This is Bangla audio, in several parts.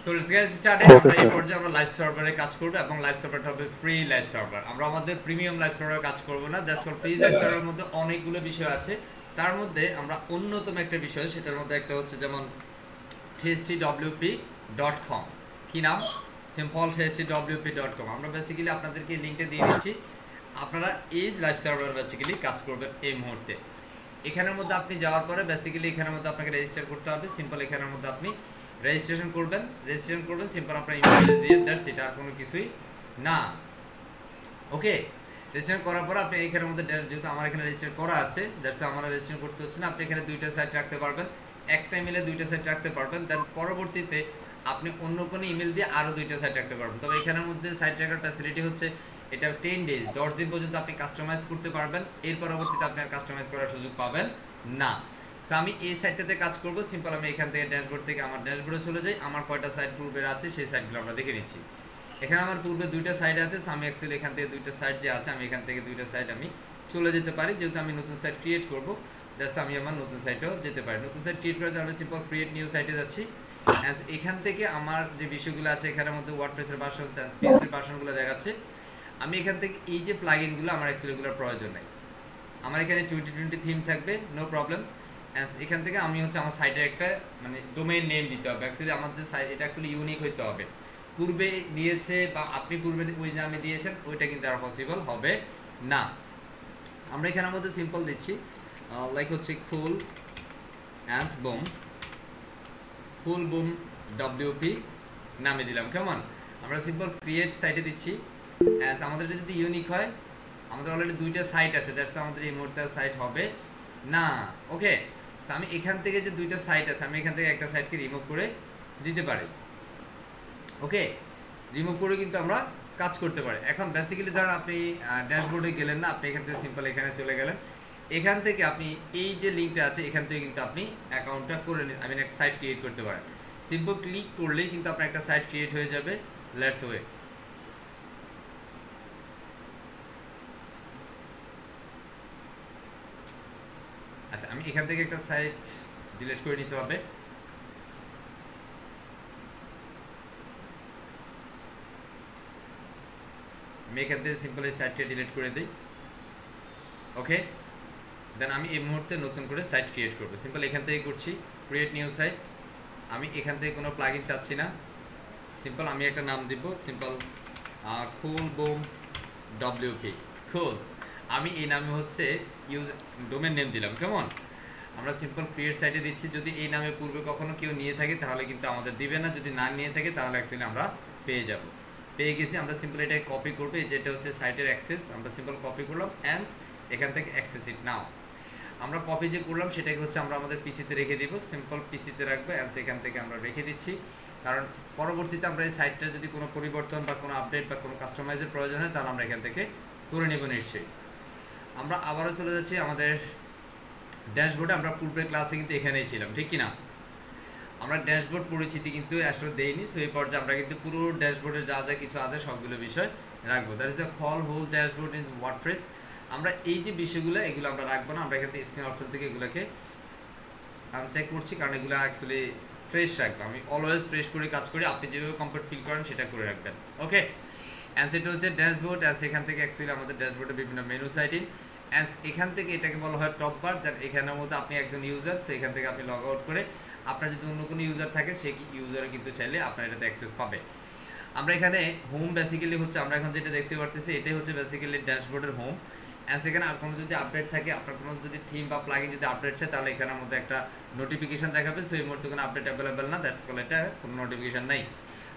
So let's get started. Okay আমরা এই স্যার। পর্যায়ে আমরা লাইভ সার্ভারে কাজ করব এবং লাইভ সার্ভারটা হবে ফ্রি লাইভ সার্ভার। আমরা আমাদের প্রিমিয়াম লাইভ সার্ভারে কাজ করব না, জাস্ট ফর ফ্রি লাইভ সার্ভারের মধ্যে অনেকগুলো বিষয় আছে। তার মধ্যে আমরা অন্যতম একটা বিষয়, সেটার মধ্যে একটা হচ্ছে যেমন thstwp.com। কি নাম? Simple thstwp.com। আমরা বেসিক্যালি আপনাদেরকে লিংকটা দিয়ে দিচ্ছি, আপনারা এই লাইভ সার্ভার বেসিক্যালি কাজ করবেন এই মুহূর্তে। এখানের মধ্যে আপনি যাওয়ার পরে বেসিক্যালি এখানের মধ্যে আপনাকে রেজিস্টার করতে হবে। সিম্পল এখানের মধ্যে আপনি রেজিস্ট্রেশন করবেন সিম্পল আপনার ইমেল দিয়ে, দ্যাটস ইট, আর কোনো কিছুই না। ওকে, রেজিস্ট্রেশন করার পর আপনি এখানের মধ্যে যেহেতু আমার এখানে রেজিস্টার করা আছে, দ্যাটস আমার রেজিস্ট্রেশন করতে হচ্ছে না। আপনি এখানে দুইটা সাইট রাখতে পারবেন, একটা ইমেলে দুইটা সাইট রাখতে পারবেন। দেন পরবর্তীতে আপনি অন্য কোনো ইমেল দিয়ে আরও দুইটা সাইট রাখতে পারবেন। তবে এখানের মধ্যে সাইট রাখার ফ্যাসিলিটি হচ্ছে এটা 10 ডেজ, 10 দিন পর্যন্ত আপনি কাস্টমাইজ করতে পারবেন। এর পরবর্তীতে আপনি আর কাস্টমাইজ করার সুযোগ পাবেন না। সো আমি এই সাইটটাতে কাজ করব। সিম্পল আমি এখান থেকে ড্যাশবোর্ড থেকে আমার ড্যাশবোর্ডে চলে যাই। আমার কয়টা সাইট পূর্বের আছে সেই সাইটগুলো আমরা দেখে নিচ্ছি। এখানে আমার পূর্বে দুইটা সাইট আছে, সো আমি অ্যাকচুয়ালি এখান থেকে দুইটা সাইট যে আছে, আমি এখান থেকে দুইটা সাইট আমি চলে যেতে পারি। যেহেতু আমি নতুন সাইট ক্রিয়েট করব, দ্যাটস আমি আমার নতুন সাইটেও যেতে পারি। নতুন সাইট ক্রিয়েট করার জন্য আমি সিম্পল ক্রিয়েট নিউ সাইটে যাচ্ছি। এখান থেকে আমার যে বিষয়গুলো আছে এখানের মধ্যে ওয়ার্ডপ্রেসের ভার্সন, পিএইচপির ভার্সনগুলো দেখাচ্ছে। আমি এখান থেকে এই যে প্লাগইনগুলো, আমার অ্যাকচুয়ালি এগুলোর প্রয়োজন নেই। আমার এখানে 2020 থিম থাকবে, নো প্রবলেম। এখান থেকে আমি হচ্ছে আমার সাইটের একটা মানে ডোমেইন নেম দিতে হবে। অ্যাকচুয়ালি আমার যে সাইট এটা অ্যাকচুয়ালি ইউনিক হইতে হবে। পূর্বে দিয়েছে বা আপনি পূর্বে ওই নামে দিয়েছেন, ওইটা কিন্তু আর পসিবল হবে না। আমরা এখানের মধ্যে সিম্পল দিচ্ছি, লাইক হচ্ছে ফুল বুম ডব্লিউপি নামে দিলাম, কেমন? আমরা সিম্পল ক্রিয়েট সাইটে দিচ্ছি। আমাদের যদি ইউনিক হয়, আমাদের অলরেডি দুইটা সাইট আছে, দ্যাটস আমাদের এই মুহূর্তে সাইট হবে না। ওকে, আমি এখান থেকে যে দুইটা সাইট আছে, আমি এখান থেকে একটা সাইটকে রিমুভ করে দিতে পারি। ওকে, রিমুভ করে কিন্তু আমরা কাজ করতে পারি। এখন বেসিক্যালি ধরেন আপনি ড্যাশবোর্ডে গেলেন না, আপনি এখান থেকে সিম্পল এখানে চলে গেলেন। এখান থেকে আপনি এই যে লিঙ্কটা আছে এখান থেকে কিন্তু আপনি অ্যাকাউন্টটা করে আমি একটা সাইট ক্রিয়েট করতে পারেন। সিম্পল ক্লিক করলেই কিন্তু আপনার একটা সাইট ক্রিয়েট হয়ে যাবে। Let's way. আচ্ছা, আমি এখান থেকে একটা সাইট ডিলিট করে নিতে হবে। আমি এখান থেকে সিম্পল এই সাইটটা ডিলিট করে দিই। ওকে, দেন আমি এই মুহূর্তে নতুন করে সাইট ক্রিয়েট করব। সিম্পল এখান থেকে করছি ক্রিয়েট নিউ সাইট। আমি এখান থেকে কোনো প্লাগইন চাচ্ছি না, সিম্পল আমি একটা নাম দিব, সিম্পল কুল বুম ডব্লিউপি। কুল, আমি এই নামে হচ্ছে ডোমেন নেম দিলাম, কেমন? আমরা সিম্পল ক্রিয়েট সাইটে দিচ্ছি। যদি এই নামে পূর্বে কখনো কেউ নিয়ে থাকে তাহলে কিন্তু আমাদের দিবে না, যদি না নিয়ে থাকে তাহলে অ্যাকচুয়ালি আমরা পেয়ে গেছি। আমরা সিম্পল এটাকে কপি করবো, যেটা হচ্ছে সাইটের অ্যাক্সেস, আমরা সিম্পল কপি করলাম অ্যান্ড এখান থেকে অ্যাক্সেস ইট নাও। আমরা কপি যে করলাম সেটাকে হচ্ছে আমরা আমাদের পিসিতে রেখে দিব, সিম্পল পিসিতে রাখবো অ্যান্ড এখান থেকে আমরা রেখে দিচ্ছি। কারণ পরবর্তীতে আমরা এই সাইটটা যদি কোনো পরিবর্তন বা কোনো আপডেট বা কোনো কাস্টমাইজের প্রয়োজন হয় তাহলে আমরা এখান থেকে করে নেব নিশ্চয়ই। আমরা আবারও চলে যাচ্ছি আমাদের ড্যাশবোর্ডে। আমরা পূর্বের ক্লাসে কিন্তু এখানেই ছিলাম, ঠিক কিনা? আমরা ড্যাশবোর্ড পরিচিতি কিন্তু আসলে দেইনি, সো এই পর্যায়ে আমরা কিন্তু পুরো ড্যাশবোর্ডে যা যা কিছু আছে সবগুলো বিষয় রাখবো। That is the whole dashboard in WordPress. আমরা এই যে বিষয়গুলো এগুলো আমরা রাখবো না, আমরা এখান থেকে স্ক্রিন অপশন থেকে এগুলোকে আনচেক করছি, কারণ এগুলো অ্যাকচুয়ালি ফ্রেশ রাখবো। আমি অলওয়েজ ফ্রেশ করে কাজ করি, আপনি যেভাবে কমফর্ট ফিল করেন সেটা করে রাখবেন। ওকে, অ্যান্ড সেটা হচ্ছে ড্যাশবোর্ড। অ্যান্ড এখান থেকে অ্যাকচুয়ালি আমাদের ড্যাশবোর্ডে বিভিন্ন মেনু সাইটিং। অ্যান্ড এখান থেকে এটাকে বলা হয় টপ বার, যার এখানের মধ্যে আপনি একজন ইউজার, সো এখান থেকে আপনি লগ আউট করে আপনার যদি অন্য কোনো ইউজার থাকে সেই ইউজারে কিন্তু চাইলে আপনার এটাতে অ্যাক্সেস পাবে। আমরা এখানে হোম বেসিক্যালি হচ্ছে আমরা এখন যেটা দেখতে পারতেছি এটাই হচ্ছে বেসিক্যালি ড্যাশবোর্ডের হোম। অ্যান্ড এখানে আর কোনো যদি আপডেট থাকে, আপনার কোনো যদি থিম বা প্লাগইন যদি আপডেট চায় তাহলে এখানের মধ্যে একটা নোটিফিকেশন দেখাবে। সো এই মুহূর্তে কোনো আপডেট অ্যাভেলেবেল না, দ্যাটস কল এটা কোনো নোটিফিকেশন নাই।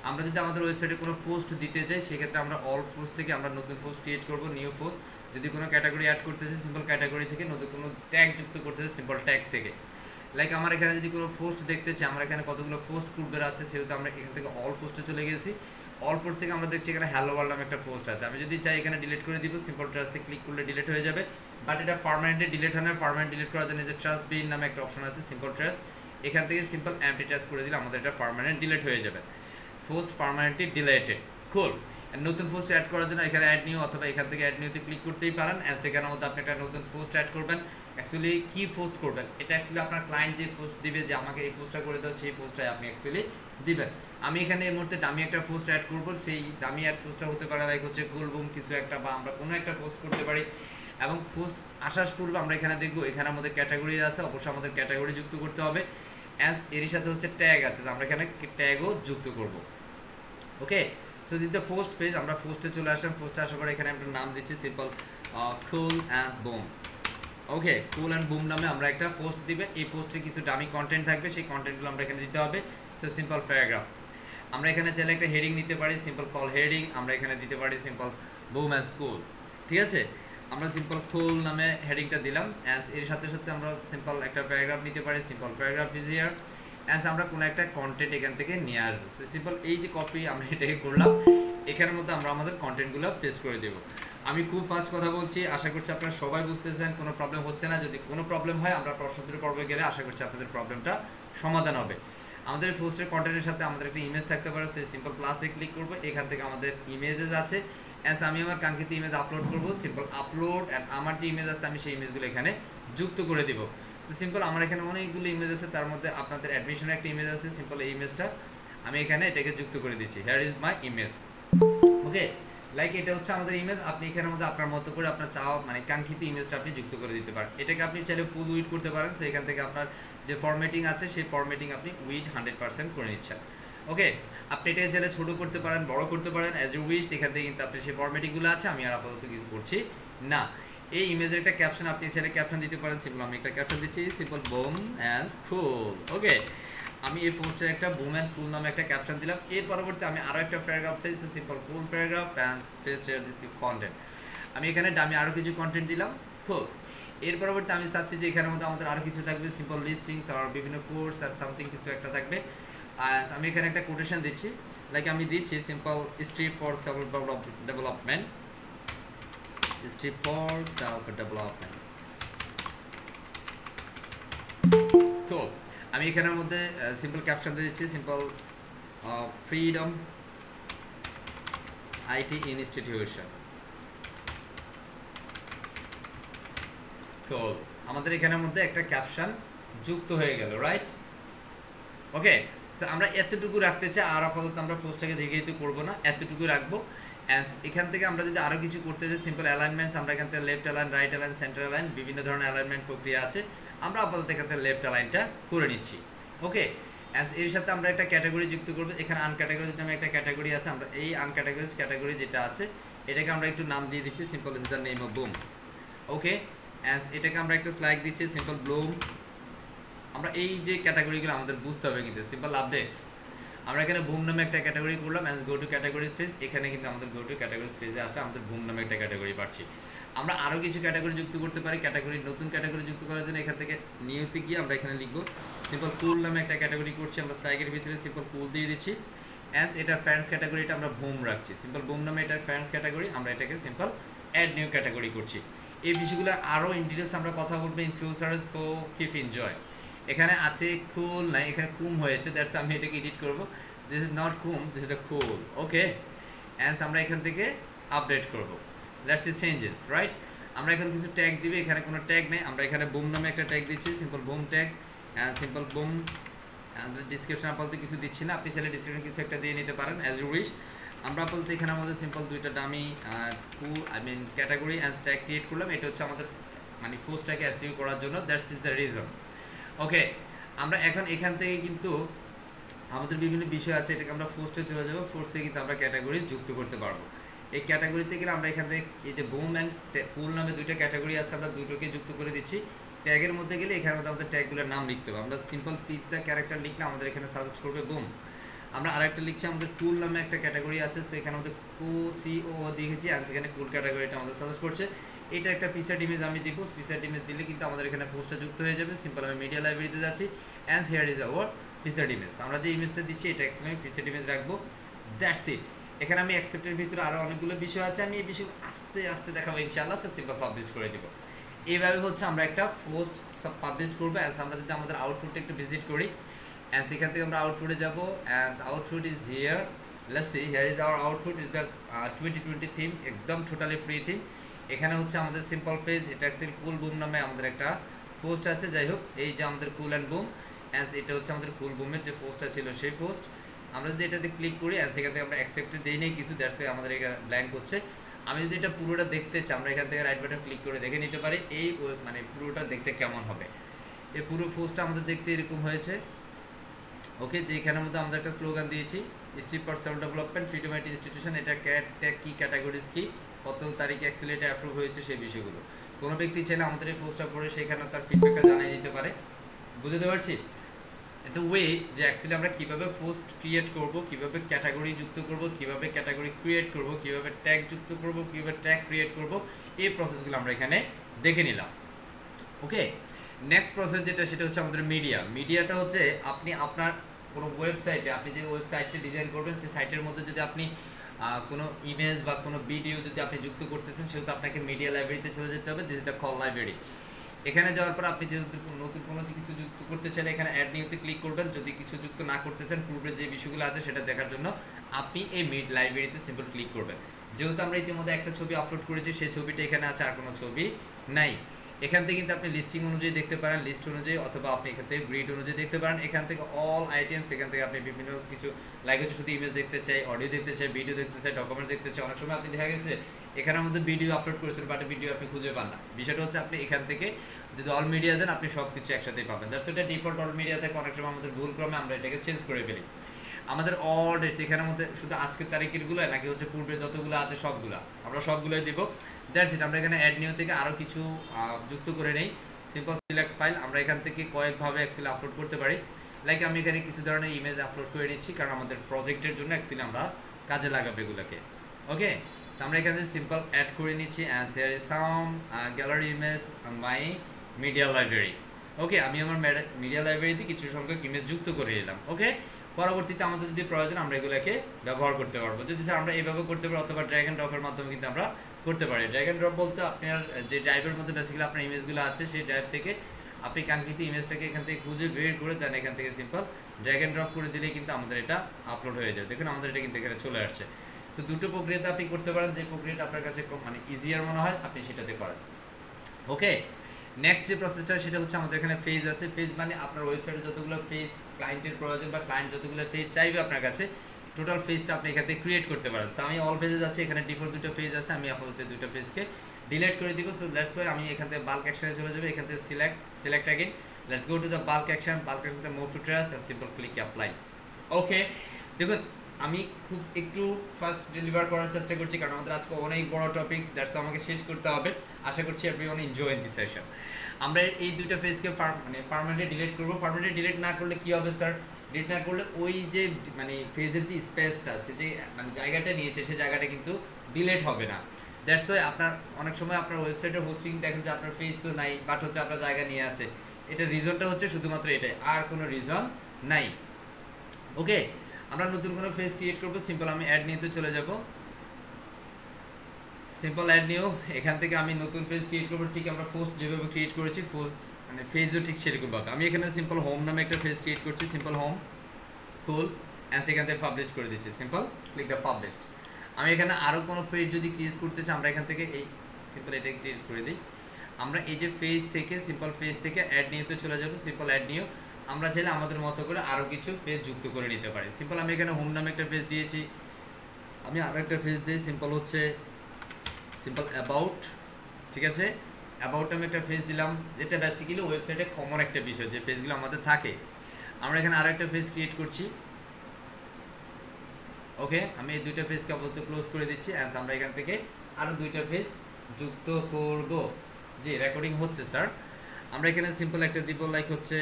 আমরা যদি আমাদের ওয়েবসাইটে কোনো পোস্ট দিতে চাই সেক্ষেত্রে আমরা অল পোস্ট থেকে আমরা নতুন পোস্ট ক্রিয়েট করবো, নিউ পোস্ট। যদি কোনো ক্যাটাগরি অ্যাড করতে চাই সিম্পল ক্যাটাগরি থেকে, নতুন কোনো ট্যাগ যুক্ত করতে চাই সিম্পল ট্যাগ থেকে। লাইক আমার এখানে যদি কোনো পোস্ট দেখতে চাই, আমার এখানে কতগুলো পোস্ট পূর্বের আছে সেহেতু আমরা এখান থেকে অল পোস্টে চলে গেছি। অল পোস্ট থেকে আমরা দেখছি এখানে হ্যালো ওয়ার্ল্ড নামে একটা পোস্ট আছে। আমি যদি চাই এখানে ডিলিট করে দিব, সিম্পল ট্রাস্টে ক্লিক করলে ডিলিট হয়ে যাবে। বাট এটা পার্মানেন্টলি ডিলিট হয় না। পার্মানেন্ট ডিলিট করার জন্য যে ট্রাস্ট বিন নামে একটা অপশন আছে, সিম্পল ট্রাস্ট, এখান থেকে সিম্পল এমটি ট্রাস্ট করে দিলে আমাদের এটা পার্মানেন্ট ডিলিট হয়ে যাবে। Post permanently deleted. কুল। নতুন পোস্ট অ্যাড করার জন্য এখানে অ্যাড নিউ অথবা এখান থেকে অ্যাড নিউতে ক্লিক করতেই পারেন। অ্যান্ড সেখানের মধ্যে আপনি একটা নতুন পোস্ট অ্যাড করবেন। অ্যাকচুয়ালি কি পোস্ট করবেন, এটা অ্যাকচুয়ালি আপনার ক্লায়েন্ট যে পোস্ট দিবে যে আমাকে এই পোস্টটা করে দাও, সেই পোস্টটাই আপনি অ্যাকচুয়ালি দিবেন। আমি এখানে এই মুহূর্তে দামি একটা পোস্ট অ্যাড করব, সেই দামি অ্যাড পোস্টটা হতে পারে লাইক হচ্ছে কুলবুম কিছু একটা, বা আমরা কোনো একটা পোস্ট করতে পারি। এবং পোস্ট আসার পূর্বে আমরা এখানে দেখবো এখানে আমাদের ক্যাটাগরি আছে, অবশ্যই আমাদের ক্যাটাগরি যুক্ত করতে হবে। অ্যাজ এর সাথে হচ্ছে ট্যাগ আছে, আমরা এখানে ট্যাগও যুক্ত করব। Okay, so this the first page. আমরা ফার্স্টে চলে আসলাম। ফার্স্টে আসার পরে এখানে আমরা নাম দিচ্ছি simple cool and broom. Okay, cool and broom নামে আমরা একটা পোস্ট দিবে। এই পোস্টে কিছু ডামি কন্টেন্ট থাকবে, সেই কন্টেন্টগুলো আমরা এখানে দিতে হবে। So simple paragraph. আমরা এখানে চাইলে একটা হেডিং দিতে পারি, সিম্পল কল হেডিং। আমরা এখানে দিতে পারি সিম্পল বুম অ্যান্ড স্কুল। ঠিক আছে, আমরা সিম্পল কুল নামে হেডিংটা দিলাম। অ্যাজ এর সাথে সাথে আমরা সিম্পল একটা প্যারাগ্রাফ নিতে পারি, simple paragraph is here. As আমরা কোনো একটা কন্টেন্ট এখান থেকে নিয়ে আসবো। সিম্পল এই যে কপি আমরা এটাকে করলাম, এখানের মধ্যে আমরা আমাদের কন্টেন্টগুলো পেস্ট করে দেবো। আমি খুব ফাস্ট কথা বলছি, আশা করছি আপনারা সবাই বুঝতেছেন, কোনো প্রবলেম হচ্ছে না। যদি কোনো প্রবলেম হয় আমরা প্রশ্নোত্তর পর্বে গেলে আশা করছি আপনাদের প্রবলেমটা সমাধান হবে। আমাদের পোস্টের কন্টেন্টের সাথে আমাদের একটা ইমেজ থাকতে পারে, সেই সিম্পল প্লাসে ক্লিক করবো, এখান থেকে আমাদের ইমেজেস আছে। অ্যাজ আমি আমার কাঙ্ক্ষিত ইমেজ আপলোড করবো, সিম্পল আপলোড। অ্যান্ড আমার যে ইমেজ আছে আমি সেই ইমেজগুলো এখানে যুক্ত করে দিব। সো সিম্পল আমার এখানে অনেকগুলো ইমেজ আছে, তার মধ্যে আপনাদের অ্যাডমিশনের একটা ইমেজ আছে। সিম্পল এই ইমেজটা আমি এখানে এটাকে যুক্ত করে দিচ্ছি। Here is my image. Okay, like এটা হচ্ছে আমাদের ইমেজ। আপনি এখানের মধ্যে আপনার মতো করে আপনার চাওয়া মানে কাঙ্ক্ষিত ইমেজটা আপনি যুক্ত করে দিতে পারেন। এটাকে আপনি চাইলে ফুল উইড করতে পারেন, সো এখান থেকে আপনার যে ফরম্যাটিং আছে সেই ফরম্যাটিং আপনি উইড 100% করে নিচ্ছেন। ওকে, আপনি এটাকে চাইলে ছোট করতে পারেন, বড় করতে পারেন, অ্যাজ ইউ উইশ। এখান থেকে কিন্তু আপনি সেই ফরম্যাটিংগুলো আছে, আমি আর আপাতত কিছু করছি না। এই ইমেজের একটা ক্যাপশন আপনি চাইলে ক্যাপশন দিতে পারেন। সিম্পল আমি একটা ক্যাপশন দিচ্ছি, সিম্পল বুম অ্যান্ড কুল। ওকে, আমি এই পোস্টের একটা বুম অ্যান্ড কুল নামে একটা ক্যাপশন দিলাম। এর পরবর্তী আমি আরও একটা প্যারাগ্রাফ চাইছি, simple full paragraph and paste here this content. আমি এখানে ডামি আরও কিছু কন্টেন্ট দিলাম। কুল। এর পরবর্তী আমি চাচ্ছি যে এখানের মধ্যে আমাদের আরও কিছু থাকবে, সিম্পল লিস্টিংস আর বিভিন্ন কোর্স আর সামথিং কিছু একটা থাকবে। আর আমি এখানে একটা কোটেশন দিচ্ছি, লাইক আমি দিচ্ছি simple strip for self development, strip for self development. Cool. আমি এখানের মধ্যে সিম্পল ক্যাপশন দিচ্ছি, সিম্পল ফ্রিডম আইটি ইনস্টিটিউশন। তো আমাদের এখানের মধ্যে একটা ক্যাপশন যুক্ত হয়ে গেল, রাইট? ওকে, সো আমরা এতটুকু রাখতে চাই, আর আপাতত আমরা পোস্টটাকে দীর্ঘায়িত করবো না, এতটুকু রাখবো। এখান থেকে আমরা যদি আরও কিছু করতে চাই, সিম্পল অ্যালাইনমেন্টস, আমরা এখান থেকে left align, right align, centre align, বিভিন্ন ধরনের অ্যালাইনমেন্ট প্রক্রিয়া আছে। আমরা আপাতত এখান থেকে লেফট অ্যালাইনটা করে নিচ্ছি। ওকে, এর সাথে আমরা একটা ক্যাটাগরি যুক্ত করবো। এখানে আনক্যাটাগরিজ নামে একটা ক্যাটাগরি আছে, আমরা এই আনক্যাটাগরিজ ক্যাটাগরি যেটা আছে এটাকে আমরা একটু নাম দিয়ে দিচ্ছি, simple is the name of boom. Okay, এটাকে আমরা একটা স্লাইড দিচ্ছি, সিম্পল ব্লুম। আমরা এই যে ক্যাটাগরিগুলো আমাদের বুঝতে হবে, কিন্তু সিম্পল আপডেট। আমরা এখানে বুম নামে একটা ক্যাটাগরি করলাম, and go to category space. এখানে কিন্তু আমাদের গো টু ক্যাটাগরি স্পেসে আসলে আমাদের বুম নামে একটা ক্যাটাগরি পাচ্ছি। আমরা আরও কিছু ক্যাটাগরি যুক্ত করতে পারি। ক্যাটাগরি নতুন ক্যাটাগরি যুক্ত করার জন্য এখান থেকে নিউতে গিয়ে আমরা এখানে লিখবো সিম্পল কুল নামে একটা ক্যাটাগরি করছি। আমরা স্লাইডের ভিতরে সিম্পল কুল দিয়ে দিচ্ছি। অ্যান্ড এটার ফ্রেন্ডস ক্যাটাগরিটা আমরা বুম রাখছি, সিম্পল বুম নামে এটার ফ্রেন্ডস ক্যাটাগরি। আমরা এটাকে সিম্পল অ্যাড নিউ ক্যাটাগরি করছি। এই বিষয়গুলো আরও ইন ডিটেলস আমরা কথা বলবো ইন ফিউচারে, সো কিপ এনজয়। এখানে আছে কুল নাই, এখানে কুম হয়েছে, দ্যাটস আমি এটাকে এডিট করবো। দিস ইজ নট কুম, this is the cool. Okay, and আমরা এখান থেকে আপডেট করবো, দ্যাটস ইট চেঞ্জেস, রাইট? আমরা এখানে কিছু ট্যাগ দিবি, এখানে কোনো ট্যাগ নেই। আমরা এখানে বুম নামে একটা ট্যাগ দিচ্ছি, simple broom tag, and simple broom. Description আপাতত কিছু দিচ্ছি না, আপনি চাইলে ডিসক্রিপশন কিছু একটা দিয়ে নিতে পারেন অ্যাজ ইউ উইশ। আমরা আপাতত এখানে আমাদের সিম্পল দুইটা dummy category and tag create করলাম। এটা হচ্ছে আমাদের মানে পোস্টটাকে এসইও করার জন্য, দ্যাটস ইজ দ্য রিজন। ওকে, আমরা এখন এখান থেকে কিন্তু আমাদের বিভিন্ন বিষয় আছে, এটাকে আমরা পোস্টে চলে যাবো। পোস্ট থেকে কিন্তু আমরা ক্যাটাগরি যুক্ত করতে পারবো। এই ক্যাটাগরিতে গেলে আমরা এখান থেকে এই যে বুম অ্যান্ড পুল নামে দুইটা ক্যাটাগরি আছে, আমরা দুটোকে যুক্ত করে দিচ্ছি। ট্যাগের মধ্যে গেলে এখানে মধ্যে আমাদের ট্যাগগুলোর নাম লিখতে হবে। আমরা সিম্পল 3টা ক্যারেক্টার লিখলে আমাদের এখানে সাজেস্ট করবে বুম। আমরা আরেকটা লিখছি, আমাদের কুল নামে একটা ক্যাটাগরি আছে, সেখানে আমাদের COO দিয়েছি, আর সেখানে কুল ক্যাটাগরিটা আমাদের সাজেস্ট করছে। এটা একটা পিসার ইমেজ আমি দিব, পিসার ইমেজ দিলে কিন্তু আমাদের এখানে পোস্টটা যুক্ত হয়ে যাবে। সিম্পল আমি মিডিয়া লাইব্রেরিতে যাচ্ছি, and here is our pizza image. আমরা যে ইমেজটা দিচ্ছি এটা অ্যাকচুয়ালি আমি পিসার ইমেজ রাখবো, দ্যাটস ইট। এখানে আমি অ্যাকসেপ্টের ভিতরে আরও অনেকগুলো বিষয় আছে, আমি এই বিষয় আস্তে আস্তে দেখাবো ইনশাআল্লাহ। সিম্পল পাবলিশ করে দিব। এইভাবে হচ্ছে আমরা একটা পোস্ট পাবলিশ করবো। অ্যাজ আমরা যদি আমাদের আউটপুটটা একটু ভিজিট করি, অ্যান্ড সেখান থেকে আমরা আউটপুটে যাবো। As output is here, let's see, here is hour output, is the 2020 theme, একদম টোটালি ফ্রি থিম। এখানে হচ্ছে আমাদের সিম্পল পেজ, এটা অ্যাকচুয়ালি কুল বুম নামে আমাদের একটা পোস্ট আছে। যাই হোক, এই যে আমাদের কুল অ্যান্ড বুম, অ্যান্ড এটা হচ্ছে আমাদের কুল বুমের যে পোস্টটা ছিল সেই পোস্ট। আমরা যদি এটাতে ক্লিক করি অ্যান্ড সেখান থেকে আমরা অ্যাকসেপ্টে দিই নেই কিছু, দ্যাটস আমাদের এটা ব্ল্যাঙ্ক হচ্ছে। আমি যদি এটা পুরোটা দেখতে চাই, আমরা এখান থেকে রাইট বাটন ক্লিক করে দেখে নিতে পারি এই মানে পুরোটা দেখতে কেমন হবে। এই পুরো পোস্টটা আমাদের দেখতে এরকম হয়েছে। ওকে, যে এখানের মধ্যে আমরা একটা স্লোগান দিয়েছি, strip for self development, freedom at institution, এটা ট্যাগ কি, ক্যাটাগরিজ কি, কত তারিখে অ্যাকচুয়ালি এটা অ্যাপ্রুভ হয়েছে সেই বিষয়গুলো। কোনো ব্যক্তি চাইলে আমাদের এই পোস্টটা পড়ে সেখানে তার ফিডব্যাকটা জানিয়ে দিতে পারে। বুঝতে পারছি এটা ওয়ে যে অ্যাকচুয়ালি আমরা কীভাবে পোস্ট ক্রিয়েট করব, কীভাবে ক্যাটাগরি যুক্ত করব, কীভাবে ক্যাটাগরি ক্রিয়েট করব, কীভাবে ট্যাগ যুক্ত করব, কীভাবে ট্যাগ ক্রিয়েট করব, এই প্রসেসগুলো আমরা এখানে দেখে নিলাম। ওকে, নেক্সট প্রসেস যেটা সেটা হচ্ছে আমাদের মিডিয়া। মিডিয়াটা হচ্ছে আপনি আপনার কোনো ওয়েবসাইটে, আপনি যে ওয়েবসাইটটি ডিজাইন করবেন সেই সাইটের মধ্যে যদি আপনি কোনো ইমেজ বা কোনো ভিডিও যদি আপনি যুক্ত করতেছেন, সেহেতু আপনাকে মিডিয়া লাইব্রেরিতে চলে যেতে হবে। This is the call library. এখানে যাওয়ার পর আপনি যেহেতু নতুন কোনো কিছু যুক্ত করতে চাইলে এখানে অ্যাড নিউতে ক্লিক করবেন। যদি কিছু যুক্ত না করতে চান, পূর্বে যে বিষয়গুলো আছে সেটা দেখার জন্য আপনি এই মিড লাইব্রেরিতে সিম্পল ক্লিক করবেন। যেহেতু আমরা ইতিমধ্যে একটা ছবি আপলোড করেছি, সেই ছবিটা এখানে আছে, আর কোনো ছবি নাই। এখান থেকে কিন্তু আপনি লিস্টিং অনুযায়ী দেখতে পারেন, লিস্ট অনুযায়ী, অথবা আপনি এখান থেকে গ্রিড অনুযায়ী দেখতে পারেন। এখান থেকে অল আইটেমস, এখান থেকে আপনি বিভিন্ন কিছু লাইক হচ্ছে শুধু ইমেজ দেখতে চাই, অডিও দেখতে চাই, ভিডিও দেখতে চাই, ডকুমেন্ট দেখতে চাই। অনেক সময় আপনি দেখা গেছে এখানের মধ্যে ভিডিও আপলোড করেছেন, বাট ভিডিও আপনি খুঁজে পান না। বিষয়টা হচ্ছে আপনি এখান থেকে যদি অল মিডিয়া দেন, আপনি সব কিছু একসাথেই পাবেন। দ্যাটস এটা ডিফল্ট অল মিডিয়া থেকে অনেক সময় আমাদের ভুলক্রমে আমরা এটাকে চেঞ্জ করে ফেলি। আমাদের অল ডেটস এখানের মধ্যে শুধু আজকের তারিখেরগুলো নাকি হচ্ছে পূর্বে যতগুলো আছে সবগুলা, আমরা সবগুলোই দেবো। That's it. আমরা এখানে অ্যাড নিউ থেকে আরও কিছু যুক্ত করে নেই। সিম্পল সিলেক্ট ফাইল, আমরা এখান থেকে কয়েকভাবে অ্যাকচুয়ালি আপলোড করতে পারি। লাইক আমি এখানে কিছু ধরনের ইমেজ আপলোড করে নিচ্ছি, কারণ আমাদের প্রজেক্টের জন্য অ্যাকচুয়ালি আমরা কাজে লাগাবো এগুলোকে। ওকে, আমরা এখানে সিম্পল অ্যাড করে নিচ্ছি and here is some gallery image my media library. Okay, আমি আমার মিডিয়া লাইব্রেরিতে কিছু সংখ্যক ইমেজ যুক্ত করে নিলাম। ওকে, পরবর্তীতে আমাদের যদি প্রয়োজন আমরা এগুলোকে ব্যবহার করতে পারবো। যদি স্যার আমরা এইভাবে করতে পারি, অথবা ড্র্যাগ অ্যান্ড ড্রপের মাধ্যমে কিন্তু আমরা করতে পারি। ড্র্যাগ অ্যান্ড ড্রপ বলতে আপনার যে ড্রাইভের মধ্যে বেসিক্যালি আপনার ইমেজগুলো আছে, সেই ড্রাইভ থেকে আপনি কাঙ্ক্ষিত ইমেজটাকে এখান থেকে খুঁজে বের করে দেন, এখান থেকে সিম্পল ড্র্যাগ অ্যান্ড ড্রপ করে দিলেই কিন্তু আমাদের এটা আপলোড হয়ে যায়। দেখুন আমাদের এটা কিন্তু এখানে চলে আসছে। সো দুটো প্রক্রিয়াতে আপনি করতে পারেন, যে প্রক্রিয়াটা আপনার কাছে মানে ইজিয়ার মনে হয় আপনি সেটাতে করেন। ওকে, নেক্সট যে প্রসেসটা সেটা হচ্ছে আমাদের এখানে পেজ আছে। পেজ মানে আপনার ওয়েবসাইটে যতগুলো পেজ ক্লায়েন্টের প্রয়োজন বা ক্লায়েন্ট যতগুলো পেজ চাইবে আপনার কাছে, টোটাল পেজটা আপনি এখান থেকে ক্রিয়েট করতে পারেন। সো আমি অল পেজে যাচ্ছি, এখানে ডিফল্ট দুটো পেজ আছে, আমি আপাতত দুটো পেজকে ডিলিট করে দিব। সো দ্যাটস ওয়াই আমি এখান থেকে বাল্ক অ্যাকশনে চলে যাবো। এখান থেকে select again, let's go to the bulk action move to trash and simple click apply. Okay, দেখুন আমি খুব একটু ফাস্ট ডেলিভার করার চেষ্টা করছি, কারণ আমাদের আজকে অনেক বড় টপিকস, দ্যাটস আমাকে শেষ করতে হবে। আশা করছি এভরিওয়ান এনজয় দিস সেশন। আমরা এই দুটো পেজকে মানে পার্মানেন্টলি ডিলিট করবো। পার্মানেন্টলি ডিলিট না করলে কি হবে স্যার? ডিলিট না করলে ওই যে মানে পেজের যে স্পেসটা আছে, যে মানে জায়গাটা নিয়েছে, সেই জায়গাটা কিন্তু ডিলিট হবে না। দ্যাটস ওয়াই আপনার অনেক সময় আপনার ওয়েবসাইটের হোস্টিং দেখেন যে আপনার পেজ তো নাই, বাট হচ্ছে আপনার জায়গা নিয়ে আছে। এটা রিজনটা হচ্ছে শুধুমাত্র এটাই, আর কোনো রিজন নাই। ওকে, আমরা নতুন কোনো পেজ ক্রিয়েট করবো। সিম্পল আমি অ্যাড নিউতে চলে যাব। সিম্পল অ্যাড নিউ, এখান থেকে আমি নতুন পেজ ক্রিয়েট করবো। ঠিক আমরা পোস্ট যেভাবে ক্রিয়েট করেছি, পোস্ট মানে পেজও ঠিক সেরকম ভাবে আমি এখানে সিম্পল হোম নামে একটা পেজ ক্রিয়েট করছি। সিম্পল হোম কুল অ্যান্ড সেখান থেকে পাবলিশ করে দিচ্ছি। Simple click the published. আমি এখানে আরও কোনো পেজ যদি ক্রিয়েট করতে চাই, আমরা এখান থেকে এই সিম্পল এটা ক্রিয়েট করে দিই। আমরা এই যে পেজ থেকে সিম্পল পেজ থেকে অ্যাড নিউতে চলে যাব। সিম্পল অ্যাড নিউ, আমরা চাইলে আমাদের মতো করে আরও কিছু পেজ যুক্ত করে নিতে পারি। সিম্পল আমি এখানে হোম নামে একটা পেজ দিয়েছি, আমি আরও একটা পেজ দিই। সিম্পল হচ্ছে সিম্পল অ্যাবাউট, ঠিক আছে, অ্যাবাউট নামে একটা পেজ দিলাম, যেটা বেসিক্যালি ওয়েবসাইটে কমন একটা বিষয়, যে পেজগুলো আমাদের থাকে। আমরা এখানে আরও একটা পেজ ক্রিয়েট করছি। ওকে, আমি এই দুইটা পেজকে আপাতত ক্লোজ করে দিচ্ছি। অ্যান্ড আমরা এখান থেকে আরও দুইটা পেজ যুক্ত করব। জি, রেকর্ডিং হচ্ছে স্যার। আমরা এখানে সিম্পল একটা দিব, লাইক হচ্ছে